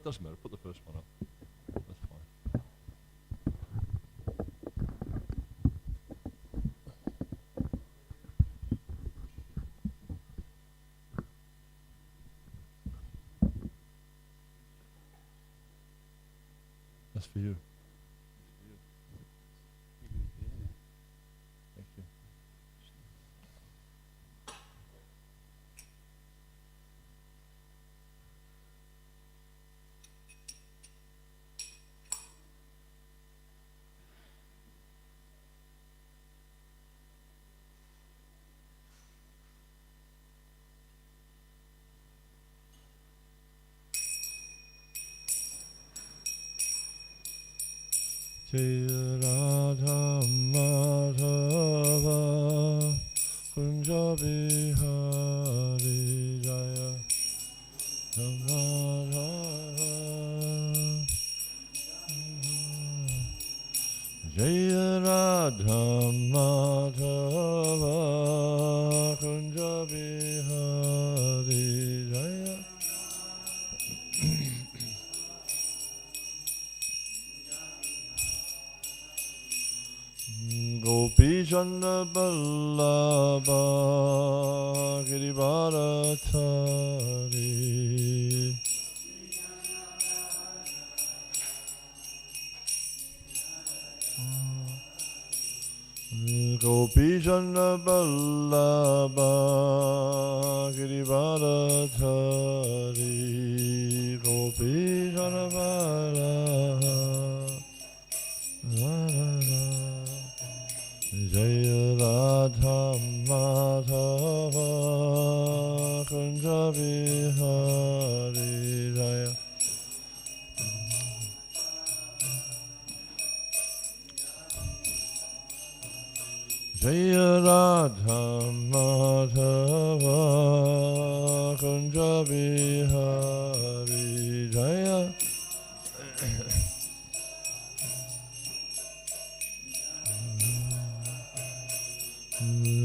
doesn't matter. Put the first one up. That's fine. That's for you. Thank you. Jaya Radha Madhava Kunja Bihari Jaya Madhava Jaya Radha Madhava Kunja Bihari Jaya Gopi Chandra Ballabha Girivarathari Gopi Chandra Ballabha Girivarathari Gopi Chandra Ballabha Jaya Radha Madhava Kunja Bihari Jaya Jaya Radha Madhava Kunja Bihari Jaya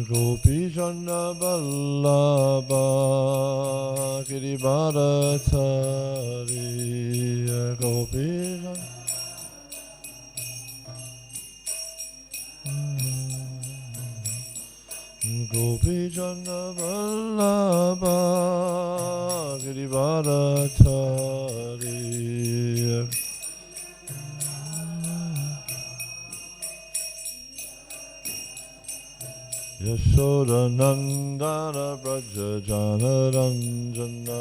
Gopi Chandra Ballabha Girivarathari Gopi Gopi Chandra Ballabha Girivarathari Yashoda Nandana Braja Jana Ranjana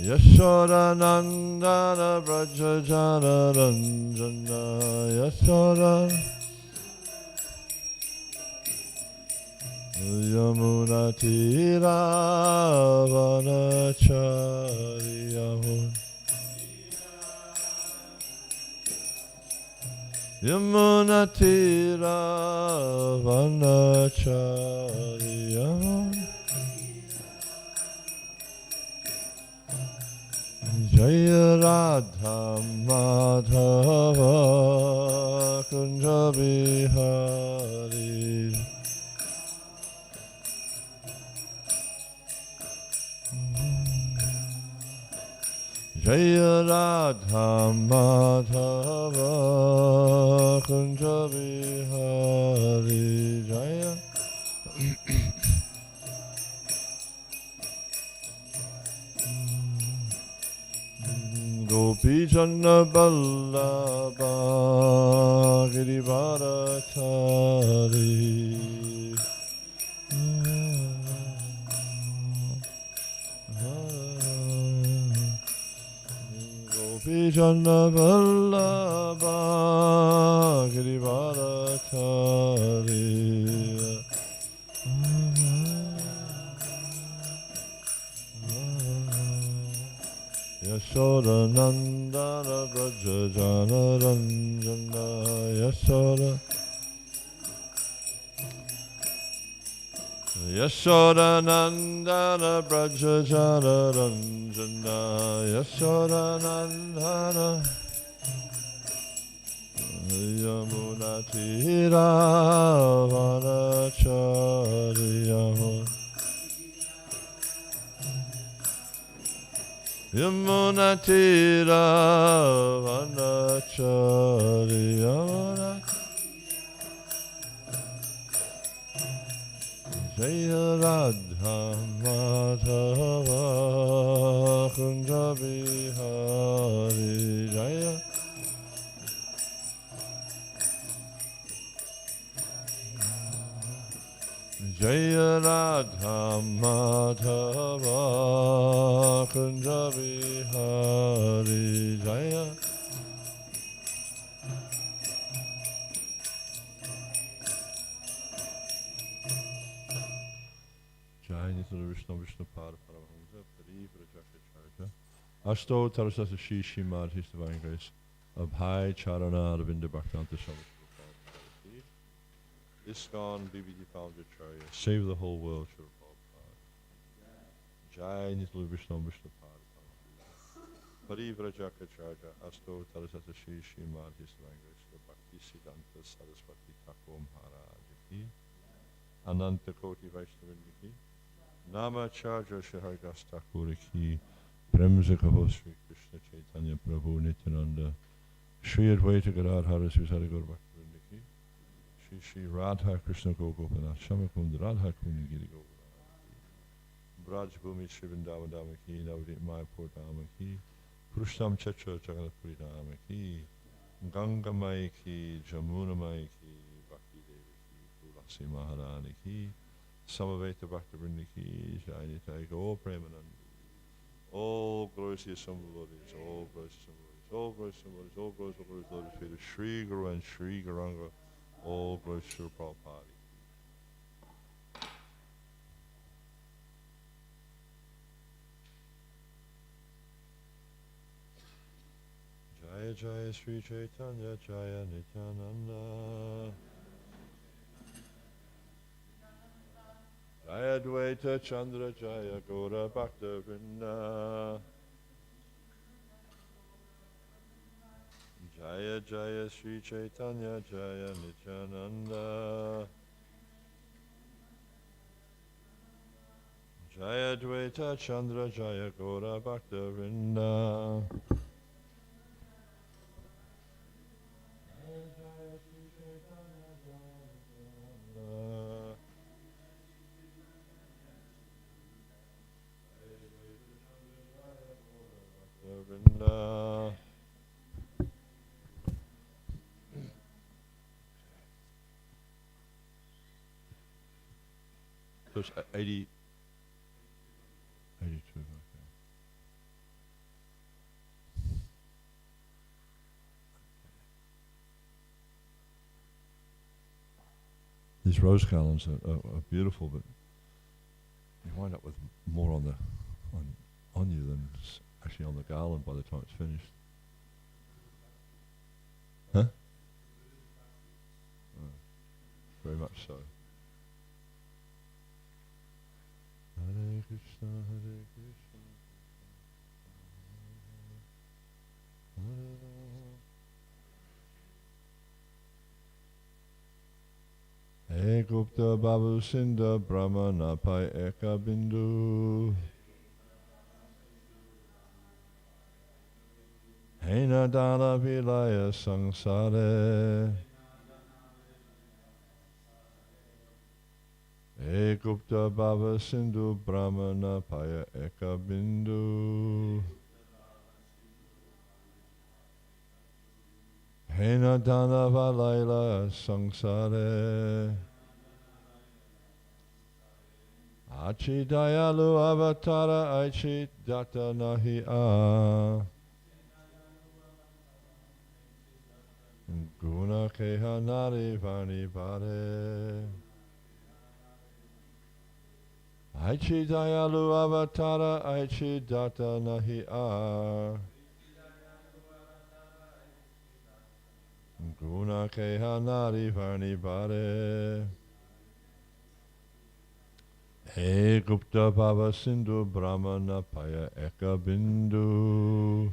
Yashoda Nandana Braja Jana Ranjana Yashoda Yamuna Tira Vanachari Yamuna Tira Vanacharya Jaya Radha Madhava Kunja Bihari Jaya Radha Madhava Kunja Bihari Jaya Gopi Chandra Ballabha Girivarathari Gopi Chandra Ballabha Girivarathari Yashoda Nandana Braja Jana Ranjana Yashoda Nandana Braja Jana Ranjana Yashoda Nandana Yamuna Tira Vanacharya Yamuna Tira Vanachari Yamuna Jaya Radha Madhava Kunja Bihari Jaya Jaya Radha Madhava Kunja Bihari Jaya Jai Nitya Vishnu Vishnu Pada Paramahamsa Pari Vrajaka Charja Ashto Tarasasa Shri Shrimad His Divine Grace of High Charana Ravinda Bhaktivinoda Swami ISKCON BBD Founder Charya Save the whole world Srila Prabhupada Jai Nitya Vishnu Vishnu Pada Pari Vrajaka Charja Ashto Tarasasa Shri Shrimad His Divine Grace of Bhakti Siddhanta Saraswati Thakur Maharaj Ki Ananta Koti Vaishnavindi Ki Nama Charja Shahardas Thakur Ki Premsa Kaho Sri Krishna Chaitanya Prabhu Nityananda Shri Advaita Gadadhara Sri Sadhguru Bhaktivinoda Ki Shri Shri Radha Krishna Gopinath Shamakund Radha Kundi Giri Govardhana Braj Bhumi Shri Vrindavan Dhama Ki Navadip Mayapur Dhama Ki Purusham Chatra Jagannathpuri Dhama Ki Ganga Mai Ki Jamuna Mai Ki Bhakti Devi Ki Tulasi Maharani Ki Samaveta Bhaktivinoda Ki Jai Nitai Gaur Premanand all glories to the Son of the Lord, all glories to the all glories to the Lord, all glories to the Lord, to Shri Guru and Shri Garanga, all glories to the Prabhupada. Jaya Jaya Sri Chaitanya Jaya Nityananda Jaya Dvaita Chandra Jaya Gaura Bhakta Vrinda Jaya Jaya Sri Chaitanya Jaya Nityananda Jaya Dvaita Chandra Jaya Gaura Bhakta Vrinda So it's 82, okay. These rose garlands are beautiful, but you wind up with more on you than actually on the garland by the time it's finished. Huh? Very much so. Hare Krishna, Hare Krishna, Hare Rama. He Gupta Babu Sindha Brahmana Pai Eka Bindu. Hena Dana Vilaya Sangsare. He Gupta Bhava Sindhu Brahmana Paya Eka Bindu. Hena Dana Valaila Sangsare. Achi Dayalu Avatara Aichi Data Nahi A. Guna Keha Nari Vani Vare. Aichi Dayalu Avatara Aichi Data Nahi A. Guna Keha Nari Varni Bare. He Gupta Bhava Sindhu Brahmana Paya Eka Bindu.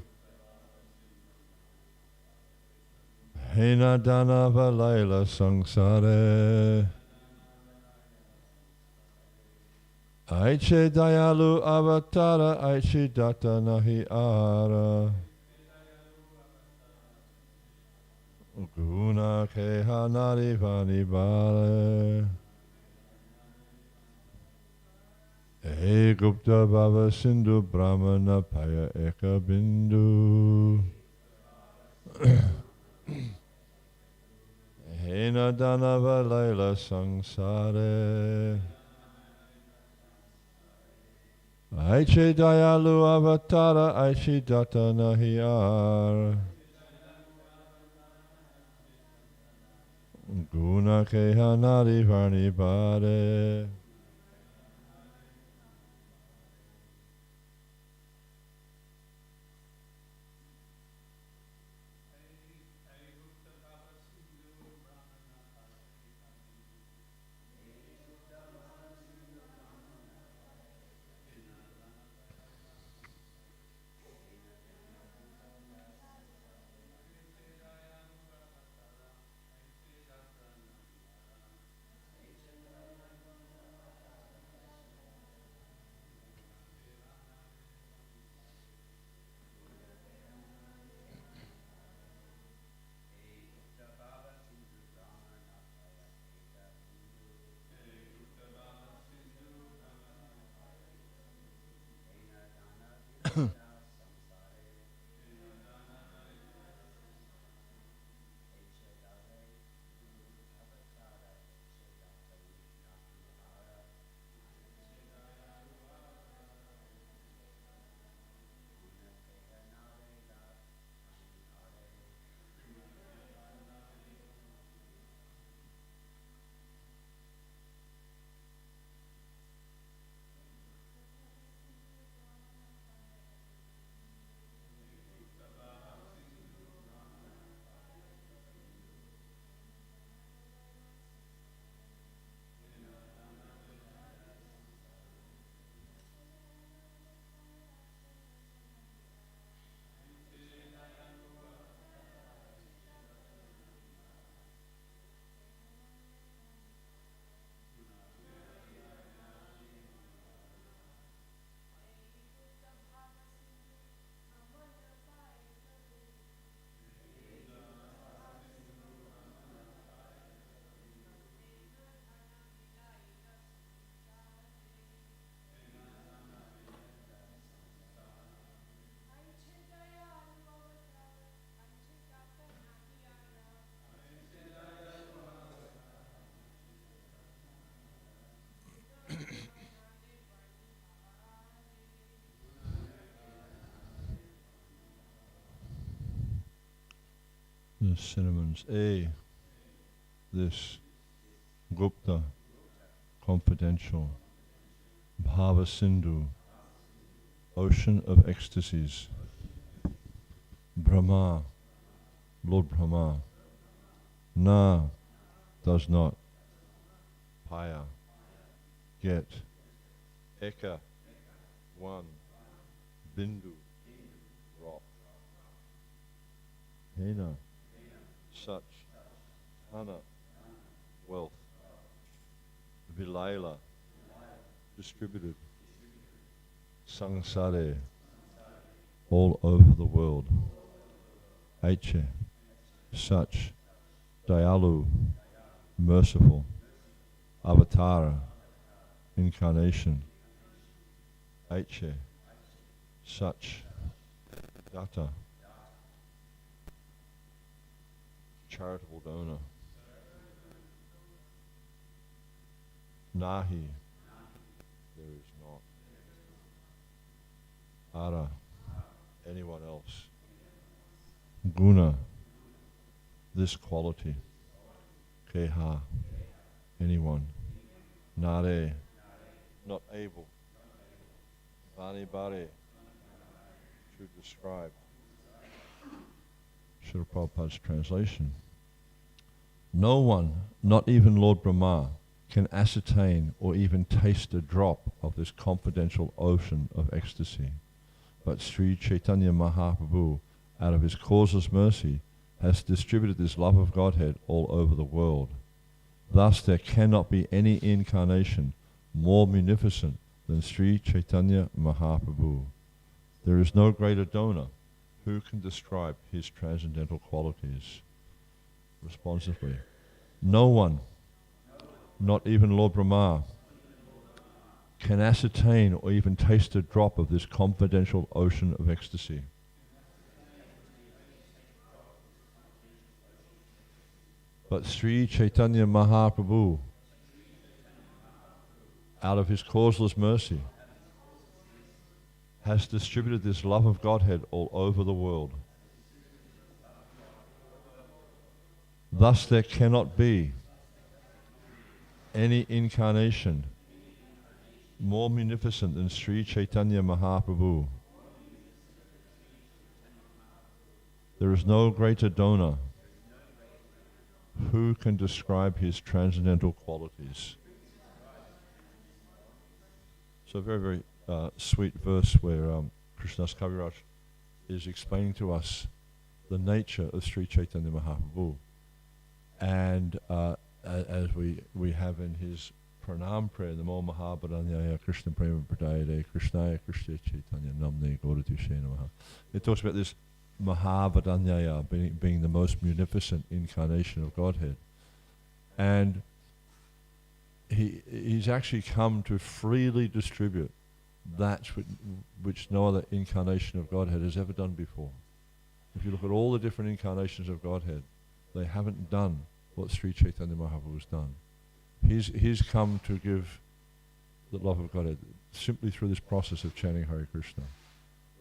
He Nadana Valaila Sangsare. Aiche Dayalu Avatara Aichi Datta Nahi Ara Guna Keha Nari Vani Bale E Gupta Bhava Sindhu Brahmana Paya Eka Bindu Hena Danava Laila Sangsare Aiche Dayalu Avatara Aichi Datta Nahiyar Guna Keha Nari Varni Bade The cinnamons. This Gupta confidential Bhava Sindhu, ocean of ecstasies. Brahma, Lord Brahma, does not, Paya, get, Eka, one, Bindu, rock, Hena, such, Hana, wealth, Vilaila, distributed, Sangsare, all over the world, Aiche, such, Dayalu, merciful, Avatara, incarnation, Aiche, such, Datta, charitable donor, Nahi, there is not, Ara, anyone else, Guna, this quality, Keha, anyone, Nare, not able, Vani Bari, to describe. Srila Prabhupada's translation. No one, not even Lord Brahma, can ascertain or even taste a drop of this confidential ocean of ecstasy. But Sri Chaitanya Mahaprabhu, out of his causeless mercy, has distributed this love of Godhead all over the world. Thus there cannot be any incarnation more munificent than Sri Chaitanya Mahaprabhu. There is no greater donor. Who can describe his transcendental qualities? Responsively, no one, not even Lord Brahma, can ascertain or even taste a drop of this confidential ocean of ecstasy. But Sri Chaitanya Mahaprabhu, out of his causeless mercy, has distributed this love of Godhead all over the world. Thus there cannot be any incarnation more munificent than Sri Chaitanya Mahaprabhu. There is no greater donor. Who can describe his transcendental qualities? So a very, very sweet verse where Krishnadas Kaviraj is explaining to us the nature of Sri Chaitanya Mahaprabhu. And as we have in his pranam prayer, Namo Mahabharanyaya Krishna Prema Pradayade Krishnaya Krishna Chaitanya Namne Gauratushe Namaha. It talks about this Mahabharanyaya being the most munificent incarnation of Godhead. And he's actually come to freely distribute that which no other incarnation of Godhead has ever done before. If you look at all the different incarnations of Godhead, they haven't done what Sri Chaitanya Mahaprabhu has done. He's come to give the love of Godhead simply through this process of chanting Hare Krishna.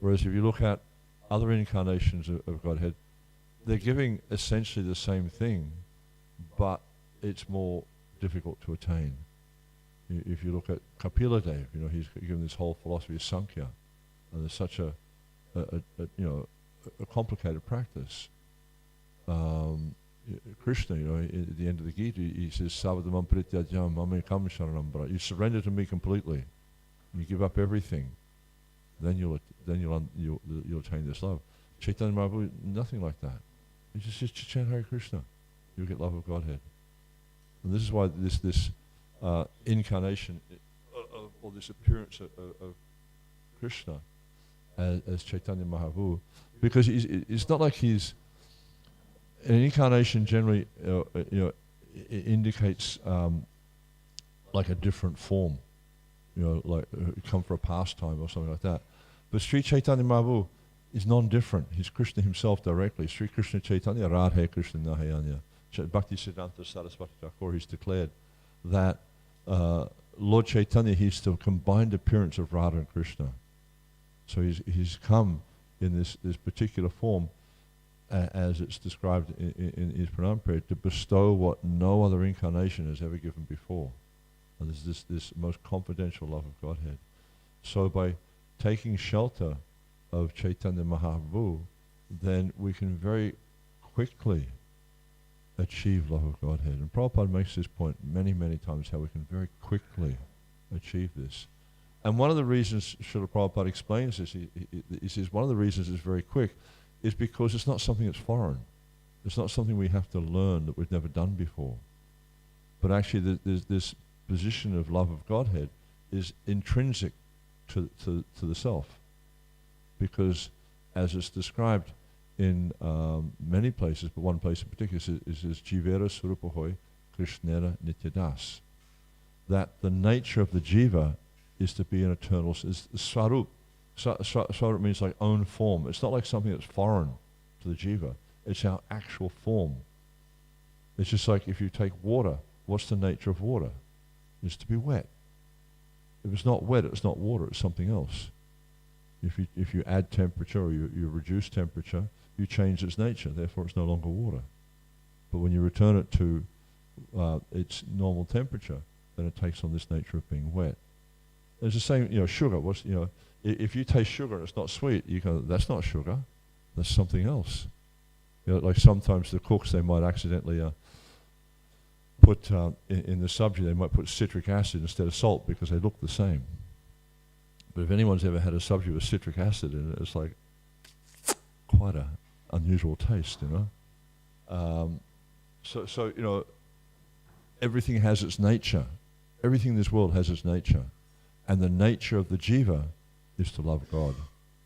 Whereas if you look at other incarnations of Godhead, they're giving essentially the same thing, but it's more difficult to attain. If you look at Kapila Dev, he's given this whole philosophy of Sankhya, and there's such a complicated practice. Krishna, at the end of the Gita, he says, "Savadamam Prityajam Mamekam Sharanam Bhara." You surrender to me completely. You give up everything. Then you'll attain this love. Chaitanya Mahaprabhu, nothing like that. He just says, chant Hare Krishna. You'll get love of Godhead. And this is why this incarnation or this appearance of Krishna as Chaitanya Mahaprabhu, because it's not like he's an incarnation generally indicates like a different form, like come for a pastime or something like that. But Sri Chaitanya Mahaprabhu is non-different. He's Krishna himself directly. Sri Krishna Chaitanya Radhe Krishna Nahayanya. Bhakti Siddhanta Saraswati Thakur, he's declared that Lord Chaitanya, he's the combined appearance of Radha and Krishna. So he's come in this particular form, as it's described in his pranam prayer, to bestow what no other incarnation has ever given before. And there's this most confidential love of Godhead. So by taking shelter of Chaitanya Mahaprabhu, then we can very quickly achieve love of Godhead. And Prabhupada makes this point many, many times, how we can very quickly achieve this. And one of the reasons Srila Prabhupada explains this, he says one of the reasons it's very quick is because it's not something that's foreign. It's not something we have to learn that we've never done before. But actually this position of love of Godhead is intrinsic to the self. Because as it's described in many places, but one place in particular is Jivera Surupahoy Krishnera Nityadas. That the nature of the jiva is to be an eternal, is swarup. Swarup means like own form. It's not like something that's foreign to the jiva. It's our actual form. It's just like if you take water, what's the nature of water? It's to be wet. If it's not wet, it's not water, it's something else. If you add temperature or you reduce temperature, you change its nature, therefore it's no longer water. But when you return it to its normal temperature, then it takes on this nature of being wet. It's the same, sugar. If you taste sugar and it's not sweet, you go, that's not sugar, that's something else. Like sometimes the cooks, they might accidentally put in the sabji, they might put citric acid instead of salt because they look the same. But if anyone's ever had a sabji with citric acid in it, it's like quite an unusual taste, So everything has its nature. Everything in this world has its nature. And the nature of the jiva is to love God.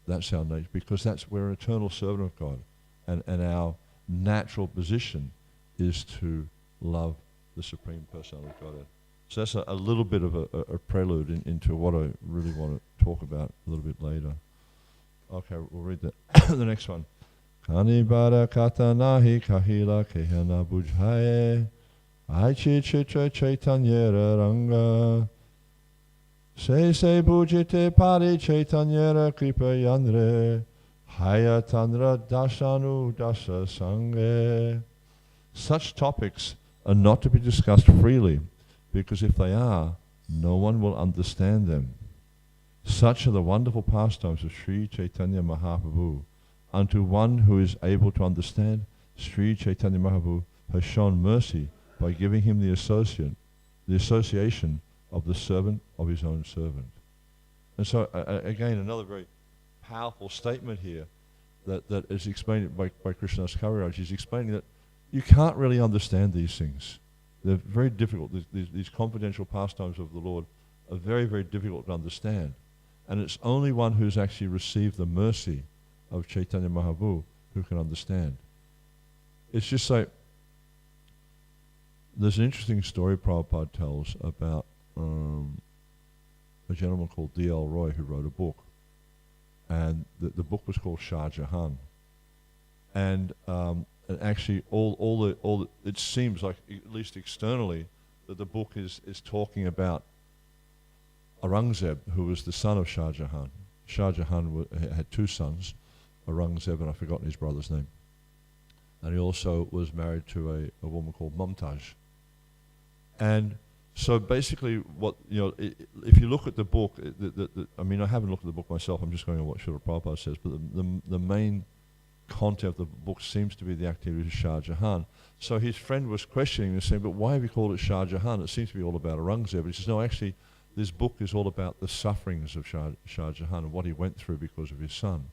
That's our nature, because we're an eternal servant of God. And our natural position is to love the Supreme Personality of Godhead. So that's a little bit of a prelude into what I really want to talk about a little bit later. Okay, we'll read the next one. Kanibara katanahi kahila kehana bujhaye aichi chitra chaitanyera ranga se bujite pari chaitanyera kripa yanre hayatanra dashanu dasha sange. Such topics are not to be discussed freely, because if they are, no one will understand them. Such are the wonderful pastimes of Sri Chaitanya Mahaprabhu. Unto one who is able to understand, Sri Chaitanya Mahaprabhu has shown mercy by giving him the association of the servant of his own servant. And so, again, another very powerful statement here that is explained by Krishnadas Kaviraj. He's explaining that you can't really understand these things. They're very difficult. These confidential pastimes of the Lord are very, very difficult to understand. And it's only one who's actually received the mercy of Chaitanya Mahaprabhu who can understand. It's just like, there's an interesting story Prabhupada tells about a gentleman called D.L. Roy who wrote a book. And the book was called Shah Jahan. And actually, it seems like, at least externally, that the book is talking about Aurangzeb, who was the son of Shah Jahan. Shah Jahan had two sons, Aurangzeb, and I've forgotten his brother's name. And he also was married to a woman called Mumtaz. And so basically, if you look at the book, I mean, I haven't looked at the book myself, I'm just going on what Srila Prabhupada says, but the main content of the book seems to be the activities of Shah Jahan. So his friend was questioning and saying, but why have you called it Shah Jahan? It seems to be all about Aurangzeb. But he says, no, actually, this book is all about the sufferings of Shah Jahan and what he went through because of his son.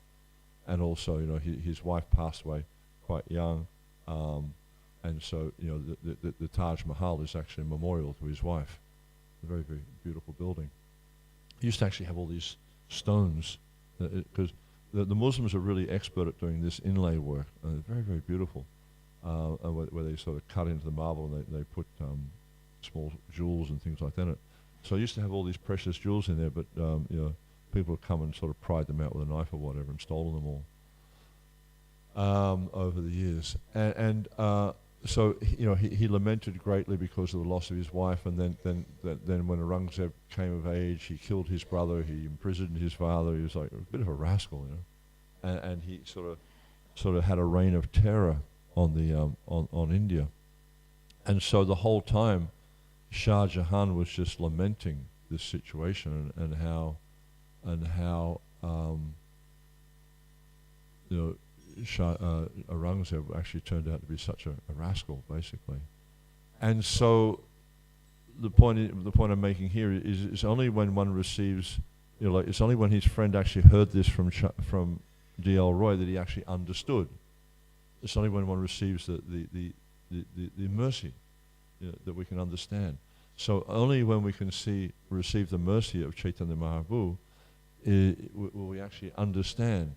And also, his wife passed away quite young. And so, the Taj Mahal is actually a memorial to his wife. A very, very beautiful building. He used to actually have all these stones, because the Muslims are really expert at doing this inlay work. Very, very beautiful. Where they sort of cut into the marble and they put small jewels and things like that in it. So I used to have all these precious jewels in there, but people have come and sort of pried them out with a knife or whatever and stolen them all over the years. So he lamented greatly because of the loss of his wife, and then when Aurangzeb came of age, he killed his brother, he imprisoned his father. He was like a bit of a rascal, and he sort of had a reign of terror on India. And so the whole time, Shah Jahan was just lamenting this situation and how Aurangzeb actually turned out to be such a rascal, basically. And so the point I'm making here is it's only when one receives, it's only when his friend actually heard this from D.L. Roy that he actually understood. It's only when one receives the mercy that we can understand. So only when we can receive the mercy of Chaitanya Mahaprabhu will we actually understand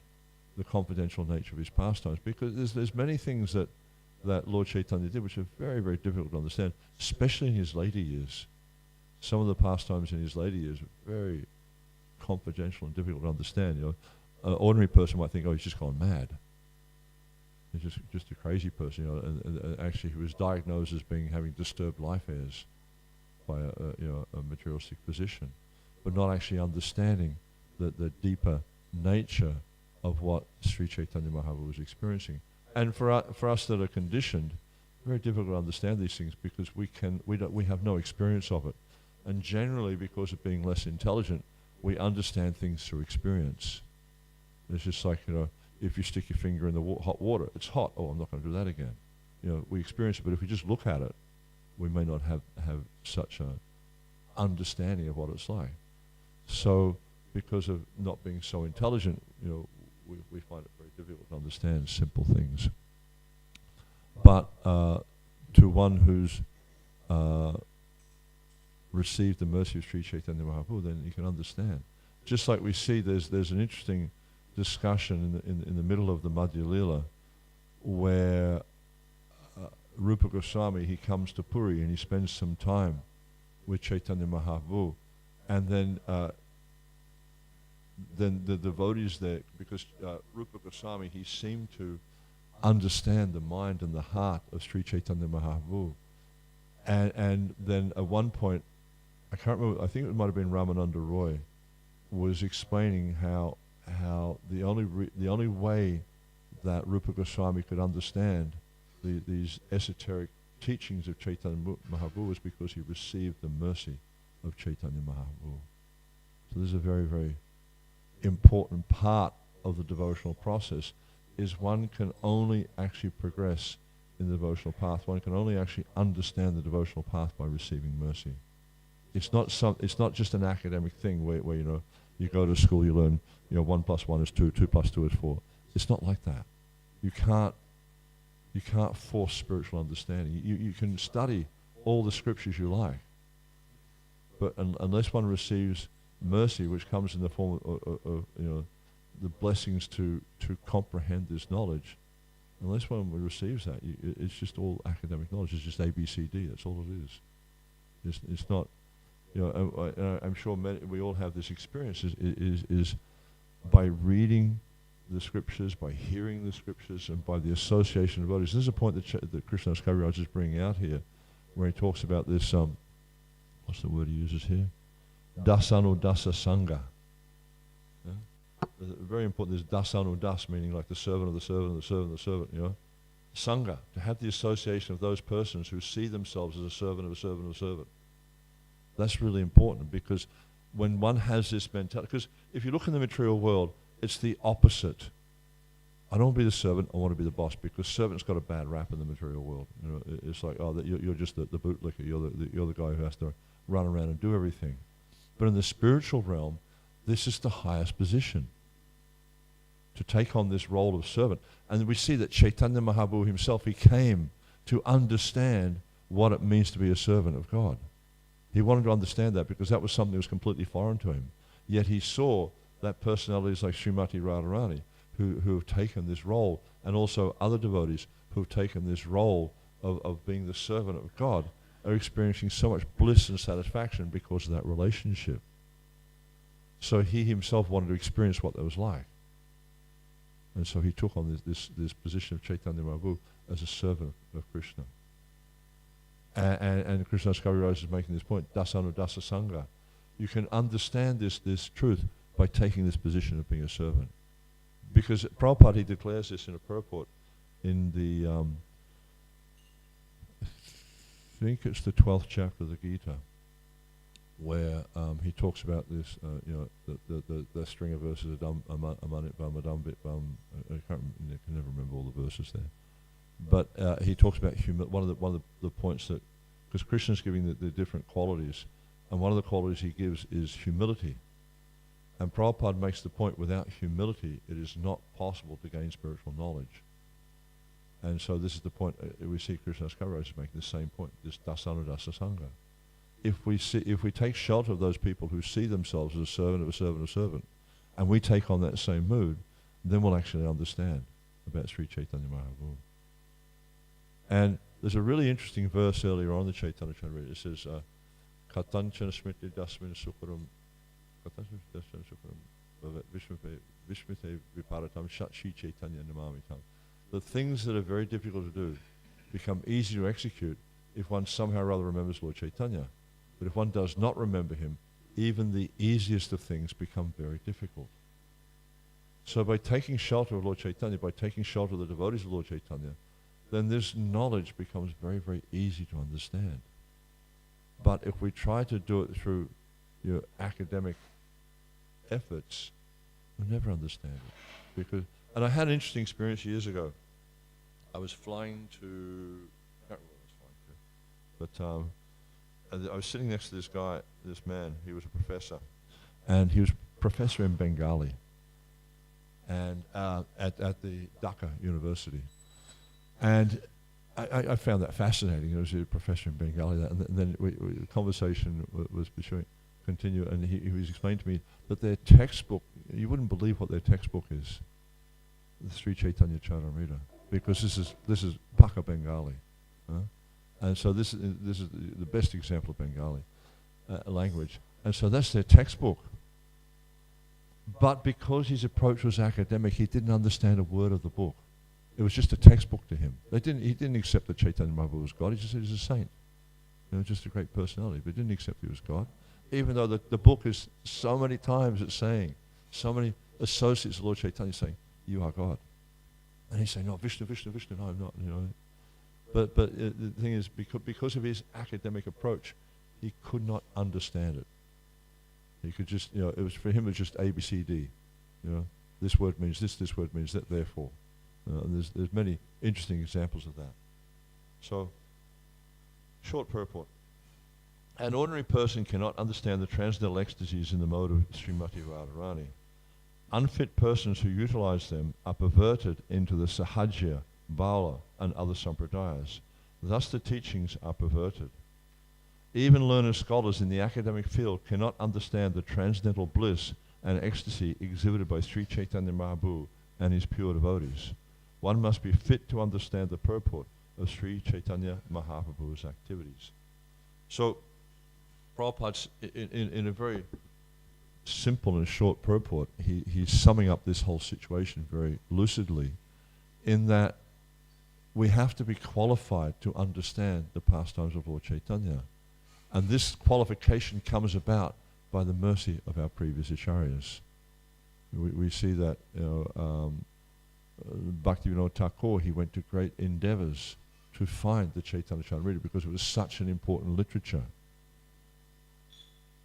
the confidential nature of his pastimes, because there's many things that Lord Chaitanya did which are very, very difficult to understand, especially in his later years. Some of the pastimes in his later years are very confidential and difficult to understand. An ordinary person might think, oh, he's just gone mad. He's just a crazy person. And actually he was diagnosed as having disturbed life airs by a materialistic physician, but not actually understanding the deeper nature of what Sri Chaitanya Mahaprabhu was experiencing. And for us that are conditioned, very difficult to understand these things because we have no experience of it. And generally, because of being less intelligent, we understand things through experience. It's just like, if you stick your finger in the hot water, it's hot. Oh, I'm not going to do that again. We experience it, but if we just look at it, we may not have such an understanding of what it's like. So, because of not being so intelligent, we find it very difficult to understand simple things. But to one who's received the mercy of Sri Chaitanya Mahaprabhu, then you can understand. Just like we see, there's an interesting discussion in the middle of the Madhya Lila, where Rupa Goswami, he comes to Puri and he spends some time with Chaitanya Mahaprabhu, and then the devotees there, because Rupa Goswami, he seemed to understand the mind and the heart of Sri Chaitanya Mahaprabhu, and then at one point, I can't remember, I think it might have been Ramananda Roy, was explaining how the only way that Rupa Goswami could understand these esoteric teachings of Chaitanya Mahaprabhu was because he received the mercy of Chaitanya Mahaprabhu. So this is a very, very important part of the devotional process, is one can only actually progress in the devotional path. One can only actually understand the devotional path by receiving mercy. It's not just an academic thing where you go to school, you learn 1 + 1 is 2, 2 + 2 is 4. It's not like that. You can't force spiritual understanding. You can study all the scriptures you like, but unless one receives mercy, which comes in the form of the blessings to comprehend this knowledge, unless one receives that, it's just all academic knowledge. It's just ABCD. That's all it is. It's not. I'm sure we all have this experience. Is by reading the scriptures, by hearing the scriptures, and by the association of devotees. This is a point that Krishnadas Kaviraj is bringing out here, where he talks about this. What's the word he uses here? Dasanu dasa sangha. Very important. There's dasanu das, meaning like the servant of the servant of the servant of the servant. Sangha, to have the association of those persons who see themselves as a servant of a servant of a servant. That's really important, because when one has this mentality, because if you look in the material world, it's the opposite. I don't want to be the servant, I want to be the boss, because servant's got a bad rap in the material world. It's like, you're just the bootlicker, you're the guy who has to run around and do everything. But in the spiritual realm, this is the highest position, to take on this role of servant. And we see that Chaitanya Mahaprabhu himself, he came to understand what it means to be a servant of God. He wanted to understand that, because that was something that was completely foreign to him. Yet he saw that personalities like Srimati Radharani, who have taken this role, and also other devotees who have taken this role of being the servant of God, are experiencing so much bliss and satisfaction because of that relationship. So he himself wanted to experience what that was like. And so he took on this position of Chaitanya Mahaprabhu as a servant of Krishna. And Krishnadas Kaviraj is making this point, dasanu dasa sangha. You can understand this truth by taking this position of being a servant. Because Prabhupada, he declares this in a purport in the, I think it's the 12th chapter of the Gita, where he talks about this, the string of verses, amanit bam, adambit bam, I can never remember all the verses there. But he talks about one of the points that, because Krishna's giving the different qualities, and one of the qualities he gives is humility. And Prabhupada makes the point, without humility, it is not possible to gain spiritual knowledge. And so this is the point we see Krishnadas Kaviraj is making the same point, this dasanu dasa sangha. If we take shelter of those people who see themselves as a servant of a servant of a servant, and we take on that same mood, then we'll actually understand about Sri Chaitanya Mahaprabhu. And there's a really interesting verse earlier on in the Chaitanya Charitamrita. It says, Katanchana smriti dasmin sukaram Vishmite viparatam Shat Chaitanya namamitam. The things that are very difficult to do become easy to execute if one somehow or other remembers Lord Chaitanya. But if one does not remember him, even the easiest of things become very difficult. So by taking shelter of Lord Chaitanya, by taking shelter of the devotees of Lord Chaitanya, then this knowledge becomes very, very easy to understand. But if we try to do it through academic efforts, we'll never understand it. And I had an interesting experience years ago. I was flying to, I can't remember where I was flying to, but I was sitting next to this man. He was a professor, and he was a professor in Bengali, and at the Dhaka University. And I found that fascinating. I was a professor in Bengali, and then the conversation was continue, and he was explaining to me that their textbook, you wouldn't believe what their textbook is, the Sri Chaitanya Charitamrita, because this is Paka Bengali, and so this is the best example of Bengali language, and so that's their textbook. But because his approach was academic, he didn't understand a word of the book. It was just a textbook to him. He didn't accept that Chaitanya Mahaprabhu was God. He just said he was a saint. Just a great personality, but didn't accept he was God. Even though the book is so many times it's saying, so many associates of Lord Chaitanya saying, you are God. And he's saying, no, Vishnu, Vishnu, Vishnu, no, I'm not, But the thing is, because of his academic approach, he could not understand it. He could just, it was for him, it was just A, B, C, D. This word means this word means that, therefore. And there's many interesting examples of that. So, short purport. An ordinary person cannot understand the transcendental ecstasies in the mode of Srimati Radharani. Unfit persons who utilize them are perverted into the Sahajya, Bala, and other sampradayas. Thus the teachings are perverted. Even learned scholars in the academic field cannot understand the transcendental bliss and ecstasy exhibited by Sri Chaitanya Mahaprabhu and his pure devotees. One must be fit to understand the purport of Sri Chaitanya Mahaprabhu's activities. So, Prabhupada's, in a very simple and short purport, he's summing up this whole situation very lucidly, in that we have to be qualified to understand the pastimes of Lord Chaitanya. And this qualification comes about by the mercy of our previous acharyas. We see that, Bhaktivinoda Thakur, he went to great endeavors to find the Chaitanya Charitamrita because it was such an important literature.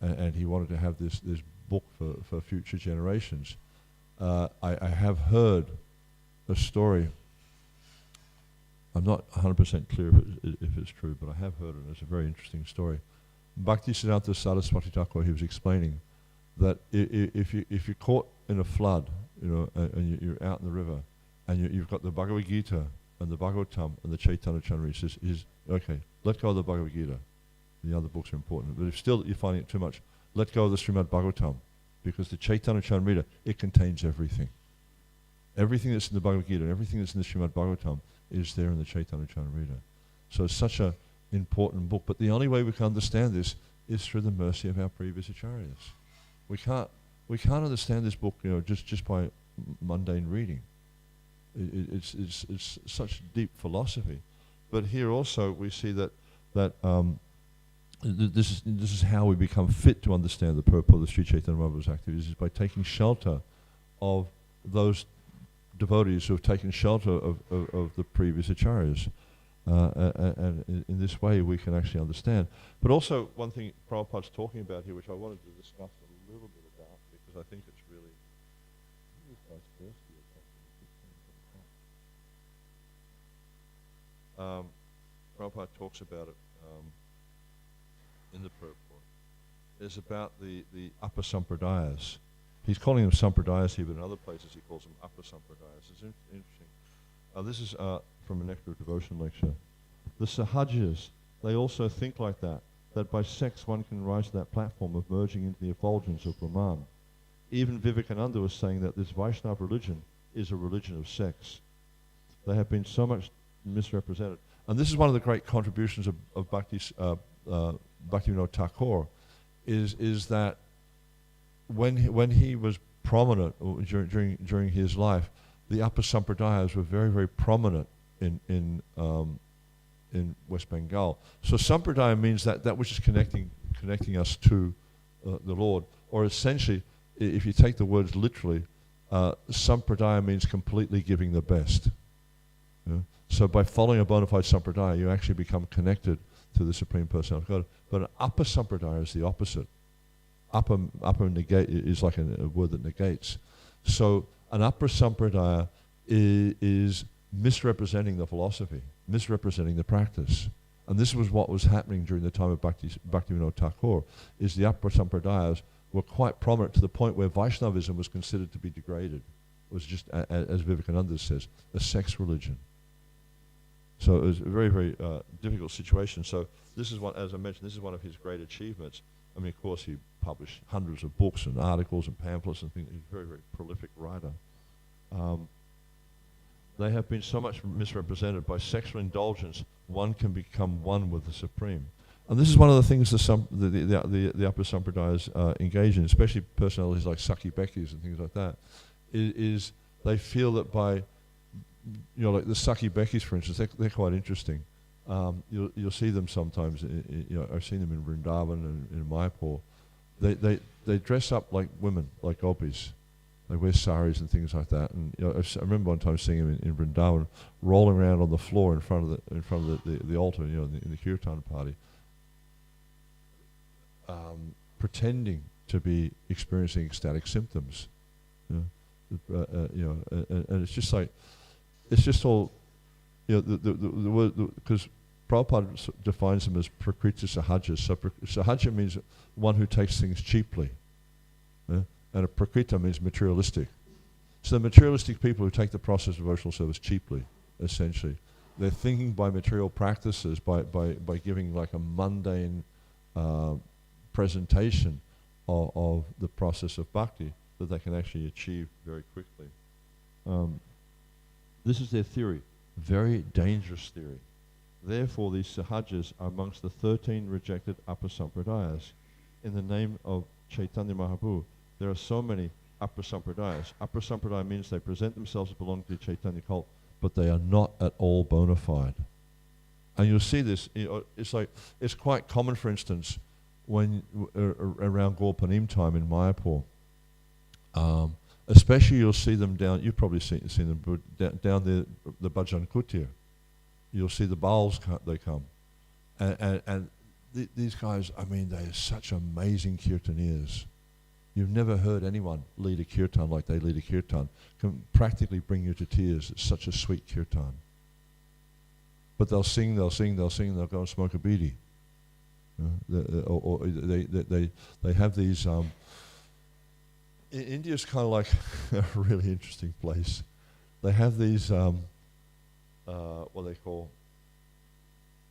And he wanted to have this book for future generations. I have heard a story. I'm not 100% clear if it's true, but I have heard it. It's a very interesting story. Bhaktisiddhanta Saraswati Thakur, he was explaining that if you're caught in a flood, and you're out in the river, and you've got the Bhagavad Gita and the Bhagavatam and the Chaitanya Charitamrita, is okay, let go of the Bhagavad Gita. The other books are important, but if still you're finding it too much, let go of the Srimad Bhagavatam, because the Chaitanya Charitamrita, it contains everything. Everything that's in the Bhagavad Gita and everything that's in the Srimad Bhagavatam is there in the Chaitanya Charitamrita. So it's such an important book, but the only way we can understand this is through the mercy of our previous acharyas. We can't understand this book, just by mundane reading. It's such deep philosophy. But here also we see that this is how we become fit to understand the purport of the Sri Chaitanya Mahaprabhu's activities, is by taking shelter of those devotees who have taken shelter of the previous acharyas. And in this way we can actually understand. But also one thing Prabhupada's talking about here, which I wanted to discuss a little bit about, because I think it's really... Prabhupada talks about it in the purport, is about the upper sampradayas. He's calling them sampradayas here, but in other places he calls them upper sampradayas. It's interesting. This is from a Nectar of Devotion lecture. The Sahajyas, they also think like that by sex one can rise to that platform of merging into the effulgence of Brahman. Even Vivekananda was saying that this Vaishnava religion is a religion of sex. They have been so much misrepresented. And this is one of the great contributions of Bhaktivinoda Thakur, is that when he was prominent during his life, the upper sampradayas were very, very prominent in West Bengal. So sampradaya means that which is connecting us to the Lord, or essentially, if you take the words literally, sampradaya means completely giving the best. So by following a bona fide sampradaya, you actually become connected to the Supreme Personality of God. But an upper sampradaya is the opposite. Upper negate is like a word that negates. So an upper sampradaya is misrepresenting the philosophy, misrepresenting the practice. And this was what was happening during the time of Bhaktivinoda Thakur, is the upper sampradayas were quite prominent to the point where Vaishnavism was considered to be degraded. It was just, as Vivekananda says, a sex religion. So it was a very, very difficult situation. So this is one, as I mentioned, this is one of his great achievements. I mean, of course, he published hundreds of books and articles and pamphlets and things. He's a very, very prolific writer. They have been so much misrepresented. By sexual indulgence, one can become one with the Supreme. And this is one of the things the upper Sampradayas engage in, especially personalities like Saki Bekkis and things like that, is they feel that by, like the Saki Bekkis, for instance, they're quite interesting. You'll see them sometimes. I've seen them in Vrindavan and in Mayapur. They dress up like women, like gopis. They wear saris and things like that. And I remember one time seeing them in Vrindavan, rolling around on the floor in front of the altar, in the kirtan party, pretending to be experiencing ecstatic symptoms. And it's just like, it's just all, the word, because Prabhupada defines them as prakriti sahaja. So sahaja means one who takes things cheaply. And a prakrita means materialistic. So the materialistic people who take the process of devotional service cheaply, essentially. They're thinking by material practices, by giving like a mundane presentation of the process of bhakti, that they can actually achieve very quickly. This is their theory. Very dangerous theory. Therefore, these sahajas are amongst the 13 rejected upper sampradayas. In the name of Chaitanya Mahaprabhu, there are so many upper sampradayas. Upper sampradaya means they present themselves as belonging to the Chaitanya cult, but they are not at all bona fide. And you'll see this, it's quite common, for instance, when around Gaurapanim time in Mayapur, especially you'll see them down, you've probably seen them down the Bhajan Kutir. You'll see the Baals, they come. And these guys, I mean, they are such amazing kirtaniers. You've never heard anyone lead a kirtan like they lead a kirtan. Can practically bring you to tears. It's such a sweet kirtan. But they'll sing, they'll go and smoke a bidi. They have these... India's kind of like a really interesting place. They have these... what they call...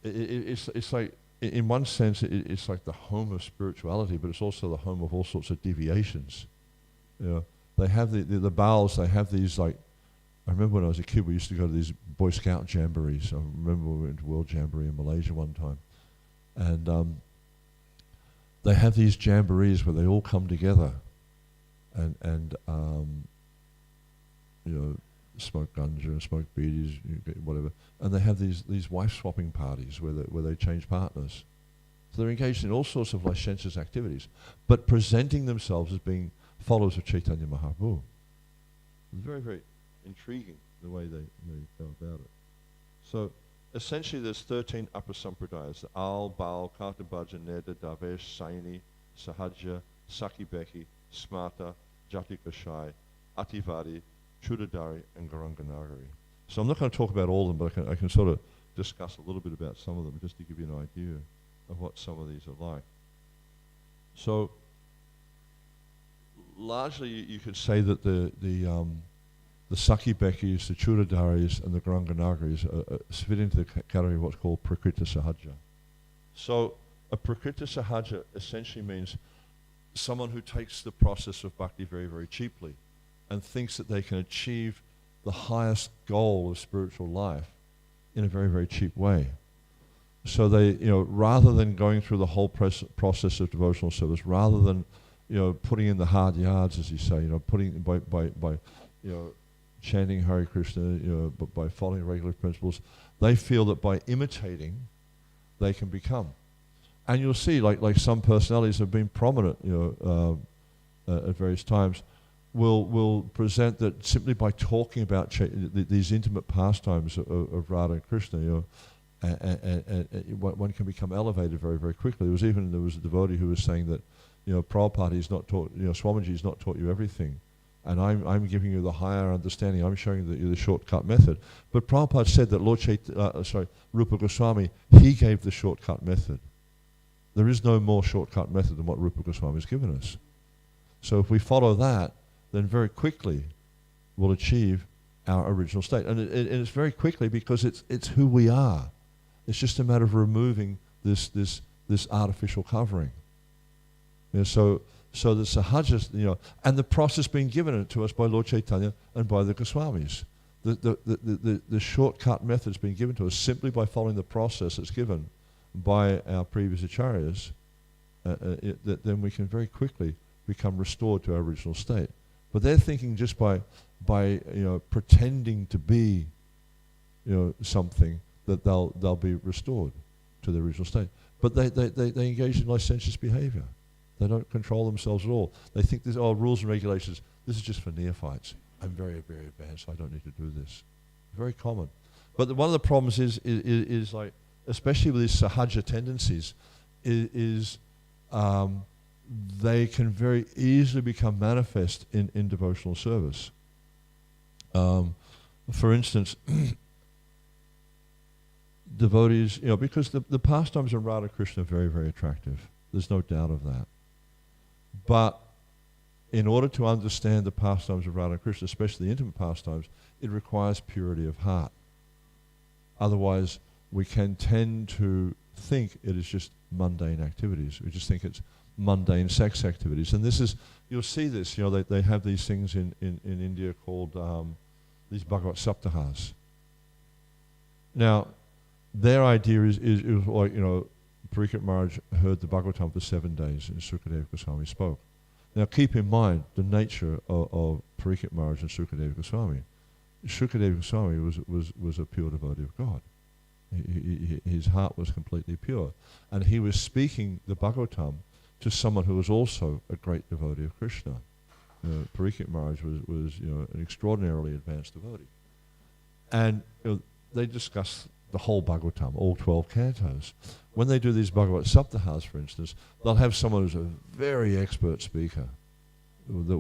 It's like... In one sense, it's like the home of spirituality, but it's also the home of all sorts of deviations. They have the Baals. They have these, like, I remember when I was a kid, we used to go to these Boy Scout jamborees. I remember we went to World Jamboree in Malaysia one time, and they have these jamborees where they all come together, and smoke ganja and smoke beedies, whatever, and they have these wife swapping parties where they change partners. So they're engaged in all sorts of licentious activities, but presenting themselves as being followers of Chaitanya Mahaprabhu. It's very, very intriguing the way they go about it. So essentially, there's 13 upper sampradayas: the Al, Baal, Kartabhaja, Neda, Davesh, Saini, Sahaja, Saki Bekki, Smarta, Jati Kashai, Ativadi, Chudadari, and Garanganagari. So I'm not going to talk about all of them, but I can sort of discuss a little bit about some of them just to give you an idea of what some of these are like. So largely you could say that the Saki Bekkis, the Chudadaris, and the Garanganagaris fit into the category of what's called Prakriti Sahaja. So a Prakriti Sahaja essentially means someone who takes the process of bhakti very, very cheaply and thinks that they can achieve the highest goal of spiritual life in a very, very cheap way. So they, rather than going through the whole process of devotional service, rather than, putting in the hard yards, as you say, putting by chanting Hare Krishna, by following regular principles, they feel that by imitating, they can become. And you'll see, like some personalities have been prominent, at various times, will present that simply by talking about these intimate pastimes of Radha and Krishna, one can become elevated very, very quickly. There was a devotee who was saying that, Prabhupada is not taught, Swamiji has not taught you everything, and I'm giving you the higher understanding. I'm showing you the shortcut method. But Prabhupada said that Rupa Goswami, he gave the shortcut method. There is no more shortcut method than what Rupa Goswami has given us. So if we follow that, then very quickly we'll achieve our original state. And it's very quickly because it's who we are. It's just a matter of removing this artificial covering. So the sahaja, and the process being given to us by Lord Chaitanya and by the Goswamis. The shortcut method's been given to us simply by following the process that's given by our previous acharyas. Then we can very quickly become restored to our original state. But they're thinking just by pretending to be something that they'll be restored to the original state. But they engage in licentious behavior. They don't control themselves at all. They think this rules and regulations. This is just for neophytes. I'm very, very advanced. I don't need to do this. Very common. But one of the problems is like, especially with these sahaja tendencies, is they can very easily become manifest in devotional service. For instance, devotees, because the pastimes of Radha Krishna are very, very attractive. There's no doubt of that. But in order to understand the pastimes of Radha Krishna, especially the intimate pastimes, it requires purity of heart. Otherwise, we can tend to think it is just mundane activities. We just think it's mundane sex activities. And this is, you'll see this, they have these things in India called these Bhagavad Saptahas. Now, their idea is like, Parikshit Maharaj heard the Bhagavatam for 7 days and Sukadeva Goswami spoke. Now keep in mind the nature of Parikshit Maharaj and Sukadeva Goswami. Sukadeva Goswami was a pure devotee of God. His heart was completely pure. And he was speaking the Bhagavatam to someone who was also a great devotee of Krishna. Parikshit Maharaj was an extraordinarily advanced devotee. And they discussed the whole Bhagavatam, all 12 cantos. When they do these Bhagavad Saptahas, for instance, they'll have someone who's a very expert speaker. The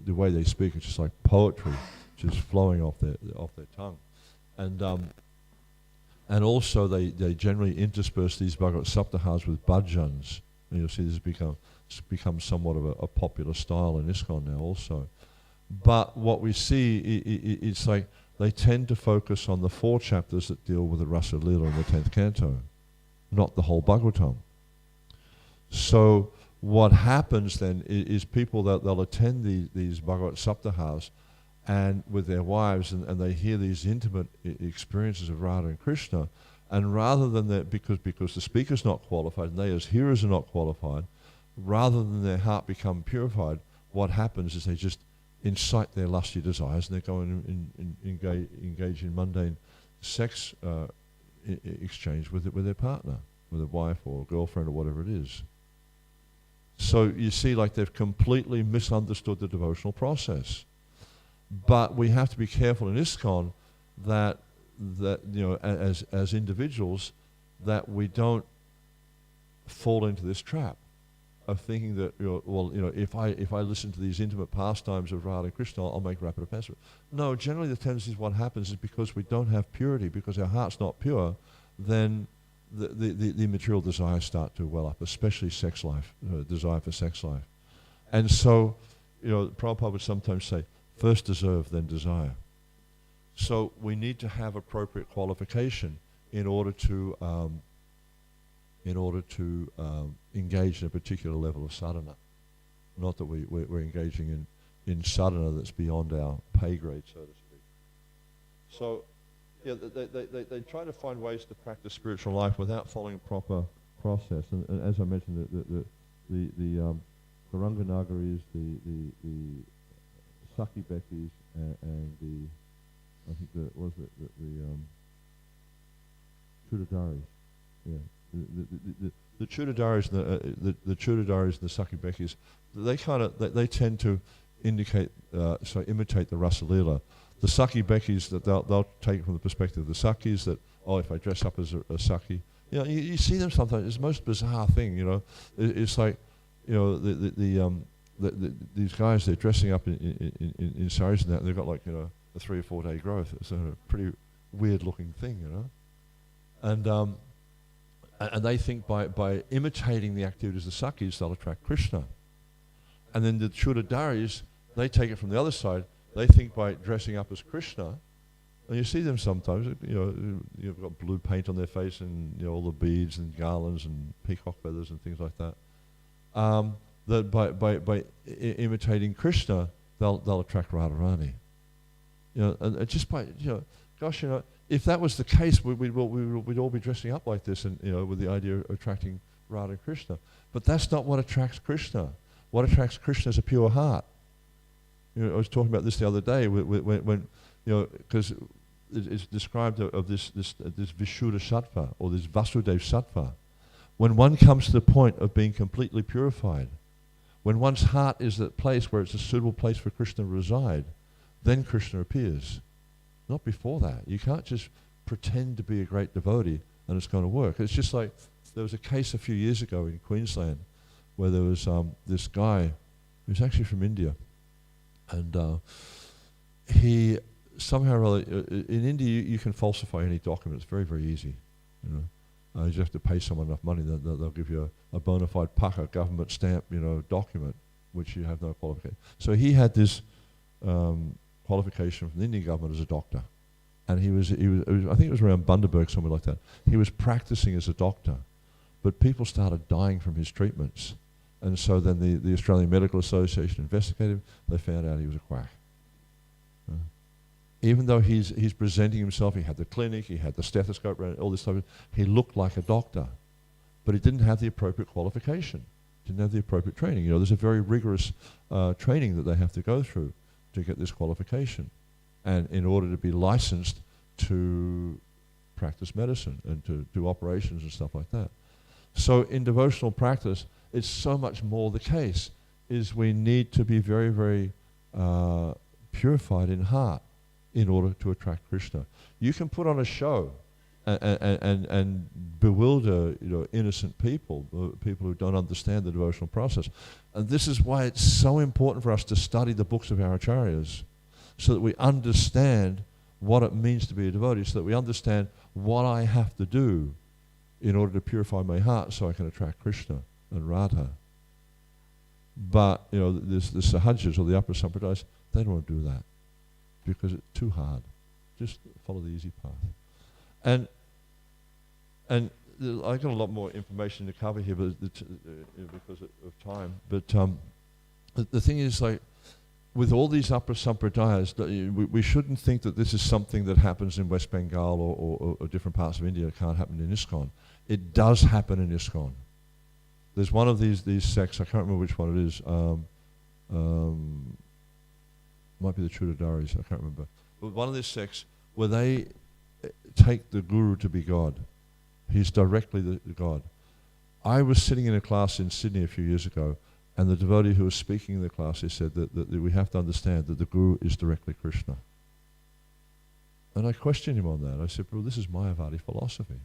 way they speak is just like poetry, just flowing off their tongue, and also they generally intersperse these Bhagavad Saptahas with bhajans. And you'll see this become somewhat of a popular style in ISKCON now also. But what we see, it's like they tend to focus on the 4 chapters that deal with the Rasa Leela in the 10th canto, not the whole Bhagavatam. So what happens then is people they'll attend these Bhagavad Saptahas and with their wives, and they hear these intimate experiences of Radha and Krishna, and rather than that, because the speaker's not qualified and they as hearers are not qualified, rather than their heart become purified, what happens is they just incite their lusty desires, and they go and engage in mundane sex exchange with their partner, with a wife or a girlfriend or whatever it is. So you see, like they've completely misunderstood the devotional process. But we have to be careful in ISKCON that as individuals, that we don't fall into this trap of thinking that, if I listen to these intimate pastimes of Radha and Krishna, I'll make rapid advancement. No, generally the tendency is what happens is because we don't have purity, because our heart's not pure, then the material desires start to well up, especially sex life, desire for sex life. And so, Prabhupada would sometimes say, first deserve, then desire. So we need to have appropriate qualification in order to engage in a particular level of sadhana. Not that we're engaging in sadhana that's beyond our pay grade, so to speak. So, they try to find ways to practice spiritual life without following a proper process. And as I mentioned, the Ranganagaris, the Saki Beckis, and the Chudadaris. Yeah. The Chudadaris, the Chudadaris and the Saki Beckis, they tend to imitate the Rasa Leela. The Saki Beckis, that they'll take it from the perspective of the Sakis, that if I dress up as a Saki, you see them sometimes. It's the most bizarre thing, It's like, these guys, they're dressing up in saris and that, and they've got like a 3 or 4 day growth. It's a pretty weird looking thing, And they think by imitating the activities of the Sakis, they'll attract Krishna. And then the Chudadaris, they take it from the other side. they think by dressing up as Krishna, and you see them sometimes, you've got blue paint on their face and all the beads and garlands and peacock feathers and things like that. That by imitating Krishna, they'll attract Radharani. And just by gosh, if that was the case, we'd all be dressing up like this, and with the idea of attracting Radha and Krishna. But that's not what attracts Krishna. What attracts Krishna is a pure heart. I was talking about this the other day when because it's described of this Vishuddha Sattva, or this Vasudeva Sattva. When one comes to the point of being completely purified, when one's heart is at place where it's a suitable place for Krishna to reside, then Krishna appears. Not before that. You can't just pretend to be a great devotee and it's going to work. It's just like there was a case a few years ago in Queensland where there was this guy who's actually from India, and he somehow or other, in India you can falsify any document. It's very, very easy. You just have to pay someone enough money, they'll give you a bona fide paka, government stamp, document, which you have no qualification. So he had this qualification from the Indian government as a doctor, and he was I think it was around Bundaberg, somewhere like that. He was practicing as a doctor, but people started dying from his treatments, and so then the Australian Medical Association investigated him. They found out he was a quack. Even though he's presenting himself, he had the clinic, he had the stethoscope, all this stuff, he looked like a doctor, but he didn't have the appropriate qualification, didn't have the appropriate training. There's a very rigorous training that they have to go through to get this qualification, and in order to be licensed to practice medicine and to do operations and stuff like that. So in devotional practice, it's so much more the case, is we need to be very, very purified in heart in order to attract Krishna. You can put on a show and bewilder innocent people, people who don't understand the devotional process. And this is why it's so important for us to study the books of our acharyas, so that we understand what it means to be a devotee, so that we understand what I have to do in order to purify my heart so I can attract Krishna and Radha. But the Sahajas or the upper sampradayas, they don't want to do that because it's too hard. Just follow the easy path. And I've got a lot more information to cover here, but because of time. But the thing is, like, with all these upper sampradayas, we shouldn't think that this is something that happens in West Bengal or different parts of India. It can't happen in ISKCON. It does happen in ISKCON. There's one of these sects, I can't remember which one it is, might be the Chudadaris, I can't remember. But one of these sects where they take the guru to be God. He's directly the God. I was sitting in a class in Sydney a few years ago, and the devotee who was speaking in the class, he said that we have to understand that the guru is directly Krishna. And I questioned him on that. I said, well, this is Mayavadi philosophy.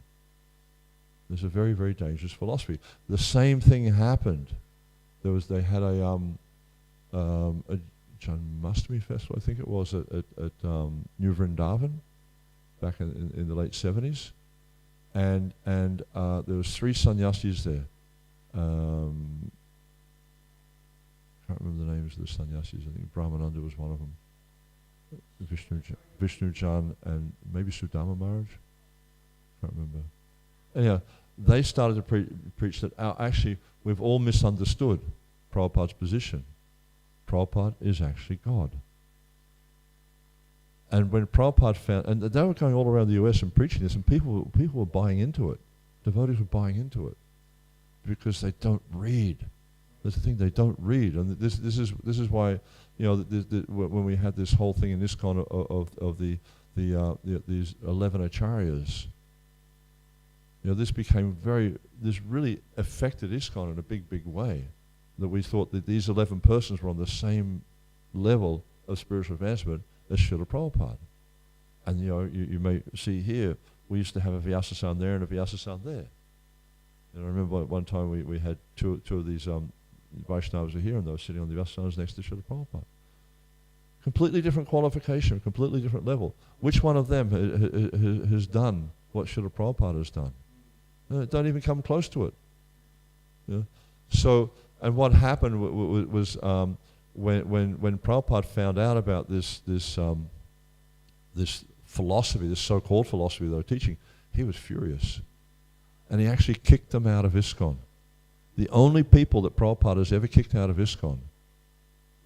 This is a very, very dangerous philosophy. The same thing happened. They had a Janmashtami festival, I think it was, at New Vrindavan back in the late 70s. And there was 3 sannyasis there. Can't remember the names of the sannyasis. I think Brahmananda was one of them. Vishnu Jan and maybe Sudama Maharaj. Can't remember. Anyhow, they started to preach that actually we've all misunderstood Prabhupada's position. Prabhupada is actually God. And when Prabhupada found, and they were going all around the US and preaching this, and people were buying into it. Devotees were buying into it because they don't read. That's the thing, they don't read, and this is why when we had this whole thing in ISKCON of these 11 acharyas, this really affected ISKCON in a big way. That we thought that these 11 persons were on the same level of spiritual advancement as Srila Prabhupada. And you may see here, we used to have a Vyasa-san there and a Vyasa-san there. And I remember one time we had two of these Vaishnavas were here, and they were sitting on the Vyasa-sans next to Srila Prabhupada. Completely different qualification, completely different level. Which one of them has done what Srila Prabhupada has done? Don't even come close to it. So, and what happened was when Prabhupada found out about this philosophy, this so-called philosophy they were teaching, he was furious. And he actually kicked them out of ISKCON. The only people that Prabhupada has ever kicked out of ISKCON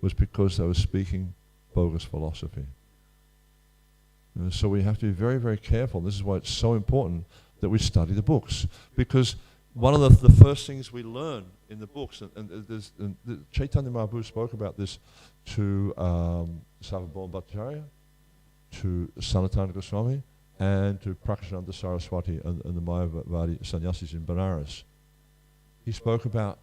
was because they were speaking bogus philosophy. And so we have to be very, very careful. This is why it's so important that we study the books. Because one of the first things we learn in the books, and Chaitanya Mahaprabhu spoke about this to Sarvabhauma Bhattacharya, to Sanatana Goswami, and to Prakashananda Saraswati and the Mayavadi sannyasis in Benares. He spoke about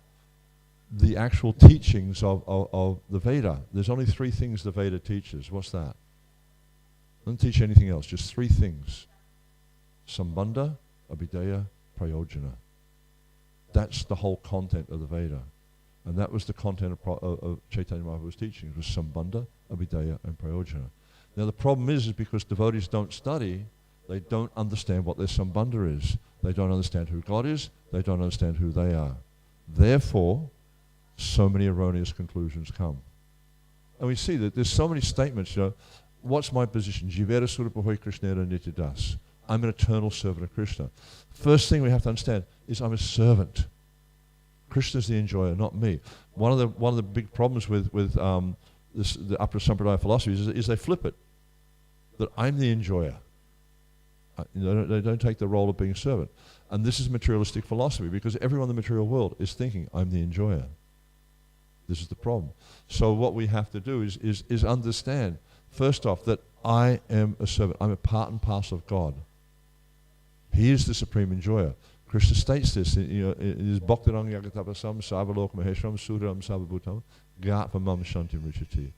the actual teachings of the Veda. There's only 3 things the Veda teaches. What's that? Doesn't teach anything else, just 3 things. Sambandha, Abhidheya, Prayojana. That's the whole content of the Veda. And that was the content of Chaitanya Mahaprabhu's teachings, was Sambandha, Abhidheya, and Prayojana. Now the problem is because devotees don't study, they don't understand what their Sambandha is. They don't understand who God is, they don't understand who they are. Therefore, so many erroneous conclusions come. And we see that there's so many statements, what's my position? Jivera Surapahoy Krishnera Nityadas. I'm an eternal servant of Krishna. First thing we have to understand is I'm a servant. Krishna's the enjoyer, not me. One of the big problems with the Upper Sampradaya philosophy is they flip it. That I'm the enjoyer. They don't take the role of being a servant. And this is materialistic philosophy because everyone in the material world is thinking, I'm the enjoyer. This is the problem. So what we have to do is understand, first off, that I am a servant. I'm a part and parcel of God. He is the supreme enjoyer. Krishna states this in his Bhaktirang Yagatapasam Savalok Maheshram Sudaram Savabhutam Gatvamam Shantim Ruchati.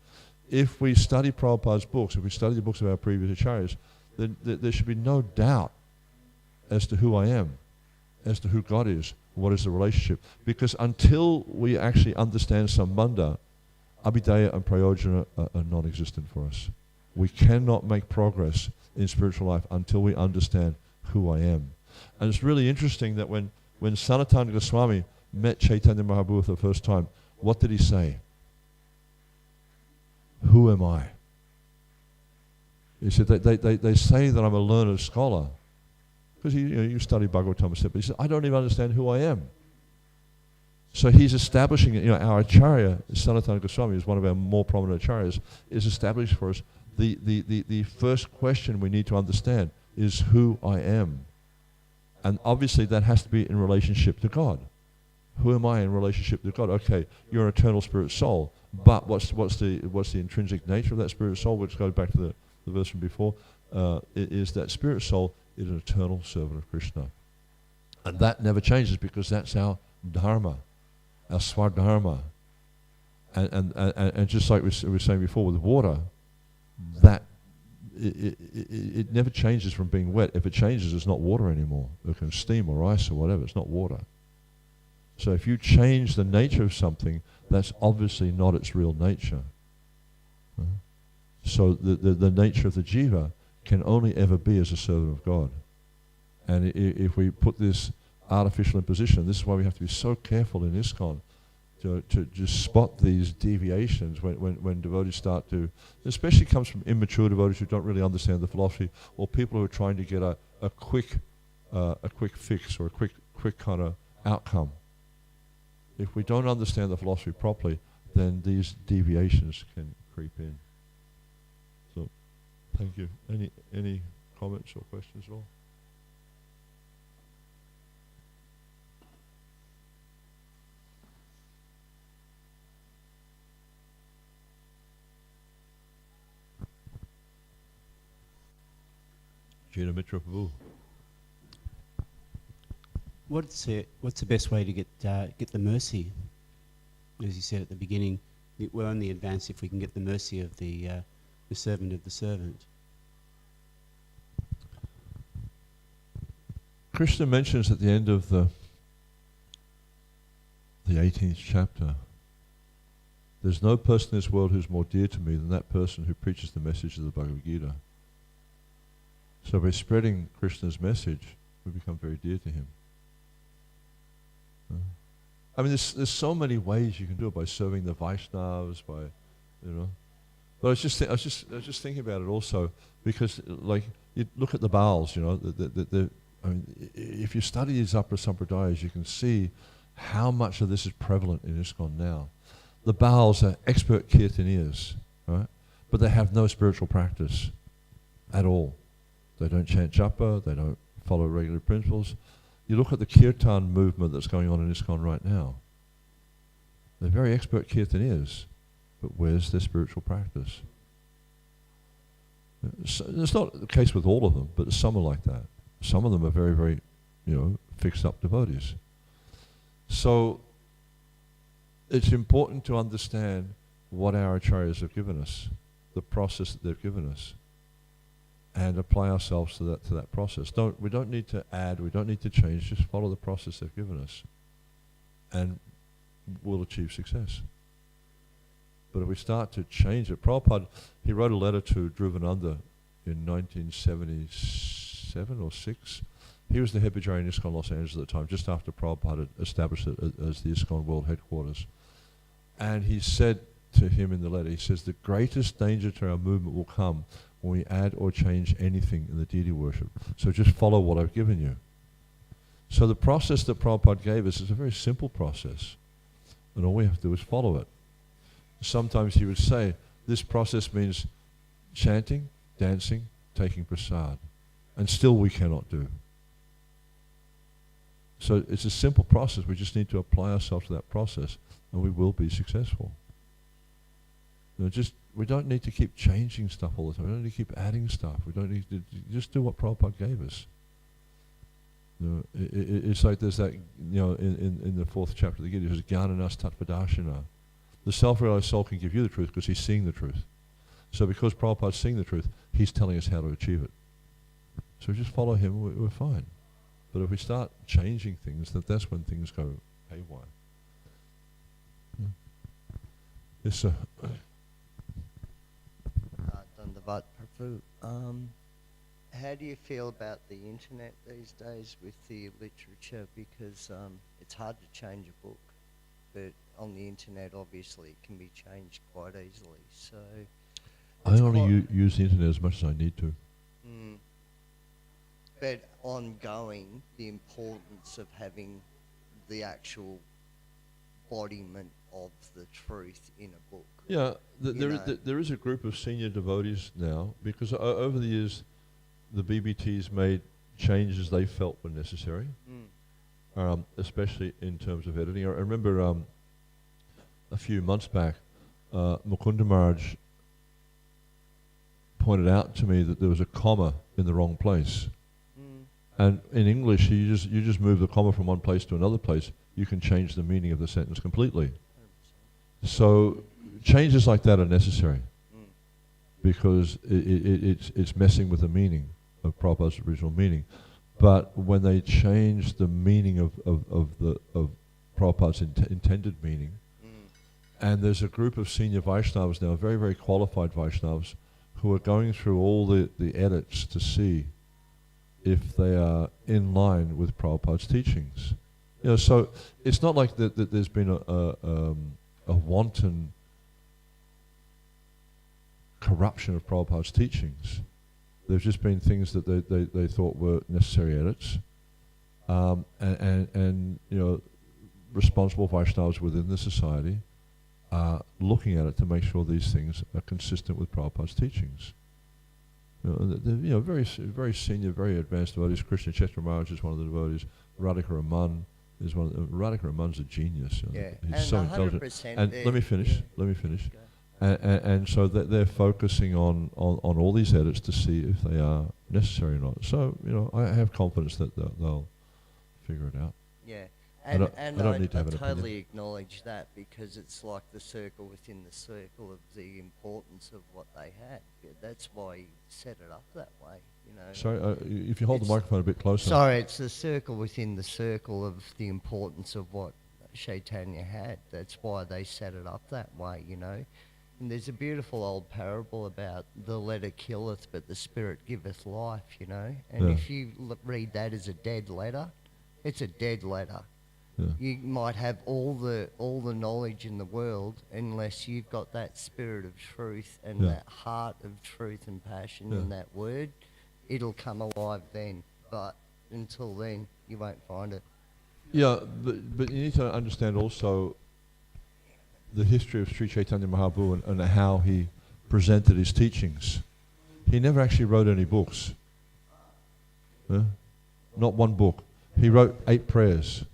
If we study Prabhupada's books, if we study the books of our previous acharyas, then there should be no doubt as to who I am, as to who God is, what is the relationship. Because until we actually understand Sambandha, Abhidheya and Prayojana are non-existent for us. We cannot make progress in spiritual life until we understand who I am. And it's really interesting that when Sanatana Goswami met Chaitanya Mahaprabhu for the first time, what did he say? Who am I? He said, they say that I'm a learned scholar. Because you study Bhagavatam, but he said, I don't even understand who I am. So he's establishing, our Acharya, Sanatana Goswami, is one of our more prominent Acharyas, is established for us the first question we need to understand is who I am. And obviously that has to be in relationship to God. Who am I in relationship to God? Okay, you're an eternal spirit soul, but what's the intrinsic nature of that spirit soul, which goes back to the verse from before, is that spirit soul is an eternal servant of Krishna. And that never changes because that's our dharma, our swadharma. And just like we were saying before with water, that it never changes from being wet. If it changes, it's not water anymore. It can steam or ice or whatever, it's not water. So if you change the nature of something, that's obviously not its real nature. So the nature of the jiva can only ever be as a servant of God. And if we put this artificial imposition, this is why we have to be so careful in ISKCON to just spot these deviations when devotees start to, especially comes from immature devotees who don't really understand the philosophy, or people who are trying to get a quick fix or a quick kind of outcome. If we don't understand the philosophy properly, then these deviations can creep in. So, thank you. Any comments or questions at all? Jina Mitra Prabhu. What's the best way to get the mercy? As you said at the beginning, we're only advanced if we can get the mercy of the servant of the servant. Krishna mentions at the end of the 18th chapter, there's no person in this world who's more dear to me than that person who preaches the message of the Bhagavad Gita. So by spreading Krishna's message, we become very dear to him. I mean, there's so many ways you can do it by serving the Vaishnavas, by, you know. But I was just thinking about it also because, like, you look at the Baals, you know. I mean, if you study these upper sampradayas, you can see how much of this is prevalent in ISKCON now. The Baals are expert kirtanias, right? But they have no spiritual practice at all. They don't chant japa, they don't follow regular principles. You look at the kirtan movement that's going on in ISKCON right now. They're very expert kirtanias, but where's their spiritual practice? So it's not the case with all of them, but some are like that. Some of them are very, very, fixed up devotees. So it's important to understand what our acharyas have given us, the process that they've given us, and apply ourselves to that process. We don't need to add, we don't need to change, just follow the process they've given us, and we'll achieve success. But if we start to change it, Prabhupada, he wrote a letter to Dhruvananda in 1977 or 6. He was the head Bajrayana in ISKCON Los Angeles at the time, just after Prabhupada had established it as the ISKCON World Headquarters. And he said to him in the letter, he says, the greatest danger to our movement will come when we add or change anything in the deity worship. So just follow what I've given you. So the process that Prabhupada gave us is a very simple process. And all we have to do is follow it. Sometimes he would say, this process means chanting, dancing, taking prasad. And still we cannot do. So it's a simple process. We just need to apply ourselves to that process, and we will be successful. We don't need to keep changing stuff all the time. We don't need to keep adding stuff. We don't need to just do what Prabhupada gave us. It's like there's that, in the 4th chapter of the Gita, there's Jnananas Tattvadarshana. The self-realized soul can give you the truth because he's seeing the truth. So because Prabhupada's seeing the truth, he's telling us how to achieve it. So just follow him, we're fine. But if we start changing things, that's when things go haywire. Yes, sir. Dandavat Prabhu. How do you feel about the internet these days with the literature? Because it's hard to change a book, but on the internet, obviously, it can be changed quite easily. So I only use the internet as much as I need to. But ongoing, the importance of having the actual embodiment of the truth in a book. Yeah, there is a group of senior devotees now, because over the years, the BBTs made changes they felt were necessary, especially in terms of editing. I remember a few months back, Mukunda Maharaj pointed out to me that there was a comma in the wrong place. And in English, you just move the comma from one place to another place, you can change the meaning of the sentence completely. 100%. So changes like that are necessary because it's messing with the meaning of Prabhupada's original meaning. But when they change the meaning of Prabhupada's intended meaning, and there's a group of senior Vaishnavas now, very, very qualified Vaishnavas, who are going through all the edits to see if they are in line with Prabhupada's teachings. So it's not like that there's been a wanton corruption of Prabhupada's teachings. There's just been things that they thought were necessary edits, and responsible Vaishnavas within the society are looking at it to make sure these things are consistent with Prabhupada's teachings. Very, very senior, very advanced devotees. Krishna Chaitra Maharaj is one of the devotees. Radhika Raman is one of the. Radhika Raman's a genius. Yeah, he's and so intelligent. And let me finish. Okay. And so they're focusing on all these edits to see if they are necessary or not. So I have confidence that they'll figure it out. Yeah. I don't need to have an totally opinion. acknowledge that because it's like the circle within the circle of the importance of what they had. Yeah, that's why he set it up that way, Sorry, if you hold the microphone a bit closer. Sorry, it's the circle within the circle of the importance of what Chaitanya had. That's why they set it up that way, And there's a beautiful old parable about the letter killeth, but the spirit giveth life, And if you read that as a dead letter, it's a dead letter. Yeah. You might have all the knowledge in the world, unless you've got that spirit of truth and Yeah. that heart of truth and passion Yeah. in that word. It'll come alive then, but until then, you won't find it. Yeah, but you need to understand also the history of Sri Chaitanya Mahaprabhu and how he presented his teachings. He never actually wrote any books. Yeah? Not one book. He wrote 8 prayers.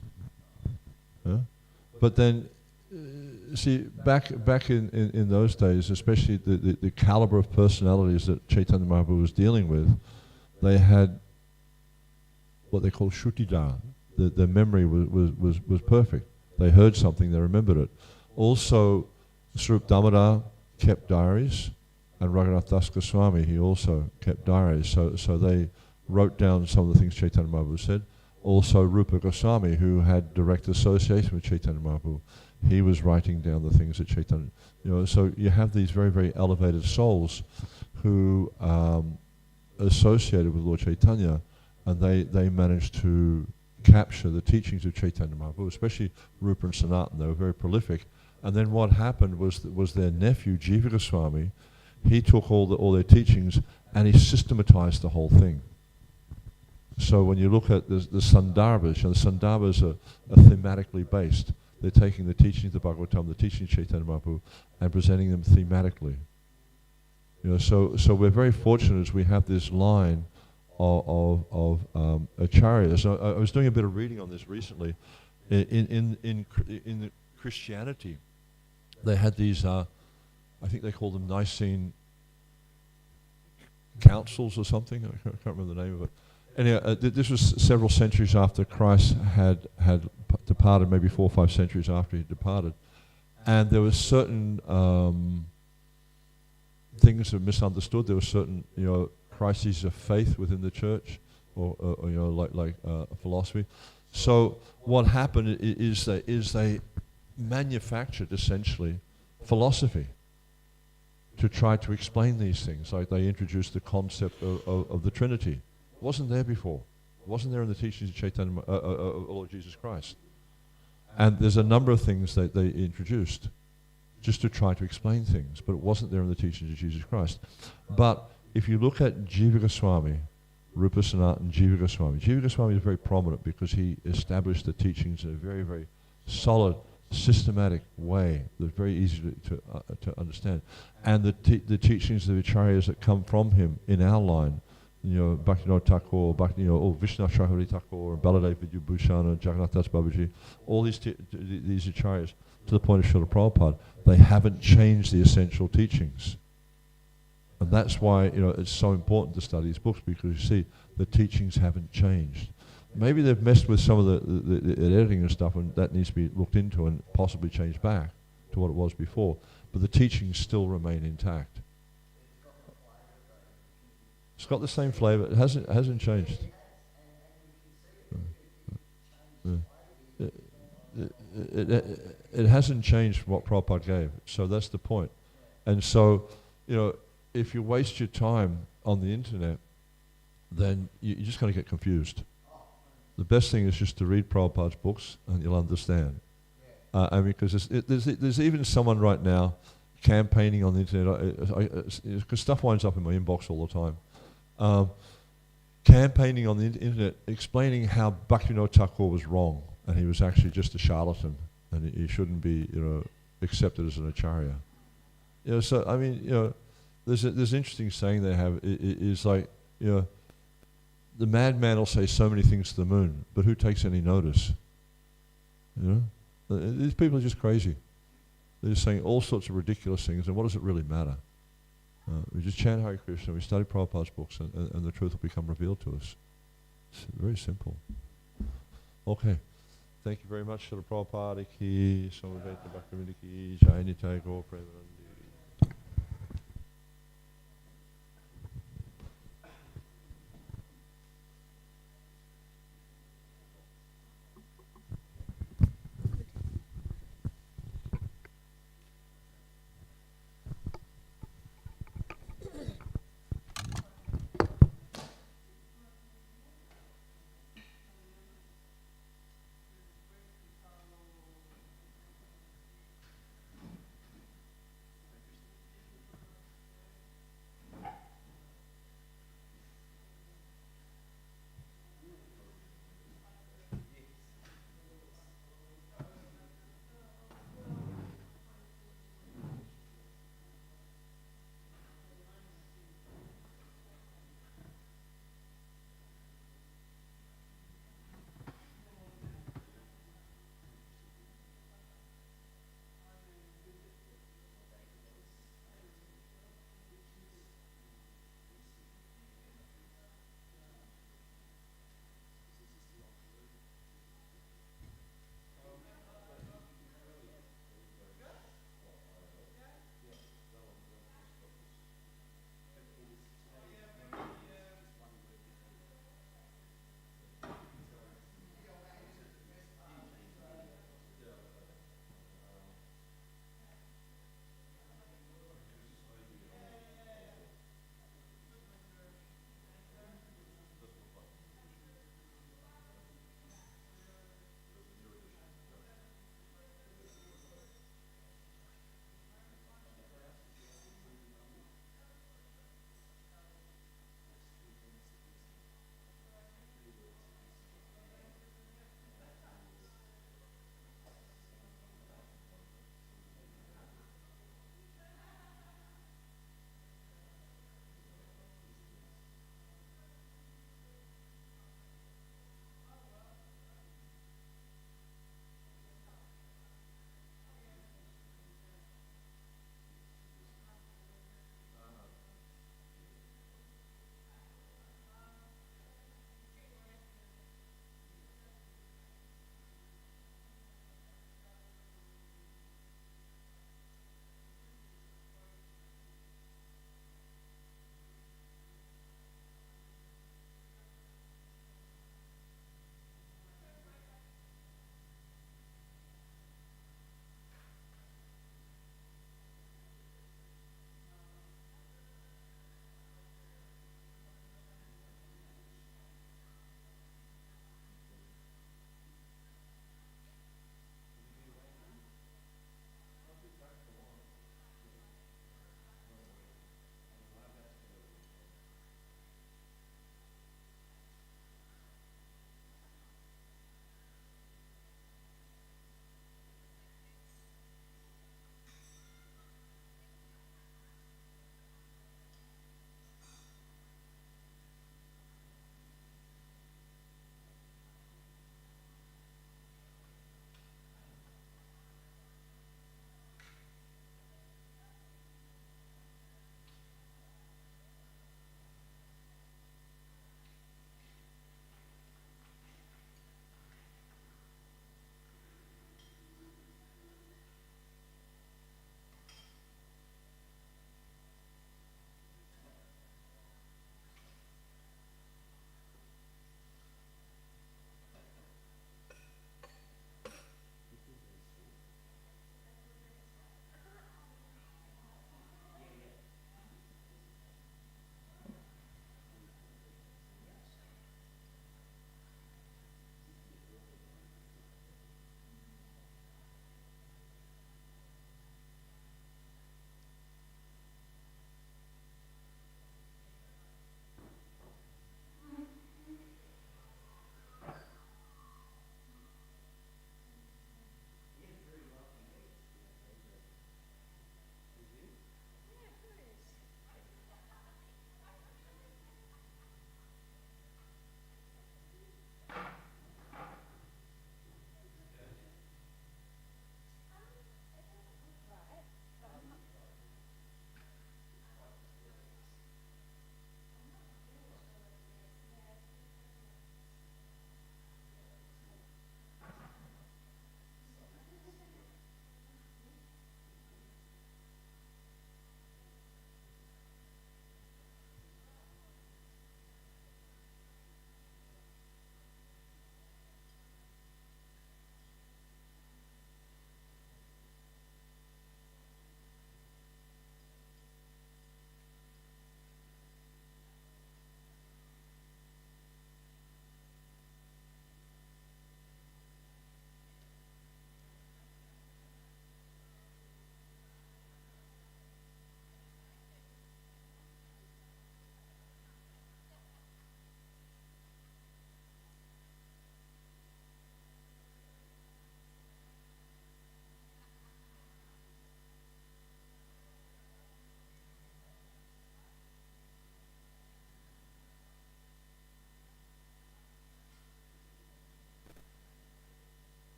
Yeah? But then, see, back in those days, especially the caliber of personalities that Chaitanya Mahaprabhu was dealing with, they had what they call Shrutidhara. Their memory was perfect. They heard something, they remembered it. Also, Swarup Damodar kept diaries, and Raghunath Das Goswami, he also kept diaries. So they wrote down some of the things Chaitanya Mahaprabhu said. Also, Rupa Goswami, who had direct association with Chaitanya Mahaprabhu, he was writing down the things that Chaitanya, so you have these very, very elevated souls who associated with Lord Chaitanya, and they managed to capture the teachings of Chaitanya Mahaprabhu, especially Rupa and Sanatan. They were very prolific. And then what happened was their nephew, Jiva Goswami, he took all their teachings and he systematized the whole thing. So when you look at the Sandarbhas, the Sandarbhas are thematically based. They're taking the teachings of the Bhagavatam, the teachings of Chaitanya Mahaprabhu, and presenting them thematically. So we're very fortunate as we have this line of acharyas. I was doing a bit of reading on this recently. In the Christianity, they had these, I think they called them Nicene councils or something. I can't remember the name of it. Anyway, this was several centuries after Christ had departed, maybe 4 or 5 centuries after he departed. And there were certain things that were misunderstood. There were certain, crises of faith within the church, or like philosophy. So what happened is they manufactured essentially philosophy to try to explain these things. Like they introduced the concept of the Trinity. It wasn't there before. It wasn't there in the teachings of Chaitanya, of Lord Jesus Christ. And there's a number of things that they introduced just to try to explain things, but it wasn't there in the teachings of Jesus Christ. But if you look at Jiva Goswami, Rupa Sanatan, Jiva Goswami is very prominent because he established the teachings in a very, very solid, systematic way that's very easy to understand. And the teachings of the acharyas that come from him in our line, Bhaktivinoda Thakur, Vishnu Shahari Thakur, Baladev Vidyabhushan, Jagannath Das Babaji, all these acharyas, to the point of Srila Prabhupada, they haven't changed the essential teachings. And that's why it's so important to study these books, because you see the teachings haven't changed. Maybe they've messed with some of the editing and stuff, and that needs to be looked into and possibly changed back to what it was before. But the teachings still remain intact. It's got the same flavor. It hasn't changed. It hasn't changed from what Prabhupada gave. So that's the point. And so, if you waste your time on the internet, then you're just going to get confused. The best thing is just to read Prabhupada's books, and you'll understand. Because there's even someone right now campaigning on the internet, because stuff winds up in my inbox all the time, campaigning on the internet, explaining how Bhaktivinoda Thakur was wrong, and he was actually just a charlatan, and he shouldn't be, accepted as an acharya. So I mean, there's an interesting saying they have. Is like, the madman will say so many things to the moon, but who takes any notice? These people are just crazy. They're just saying all sorts of ridiculous things, and what does it really matter? We just chant Hare Krishna, we study Prabhupada's books, and the truth will become revealed to us. It's very simple. Okay. Thank you very much, Srila Prabhupada ki, Samaveta Bhaktivinoda ki, Jai Nitai Gaur Premanandi.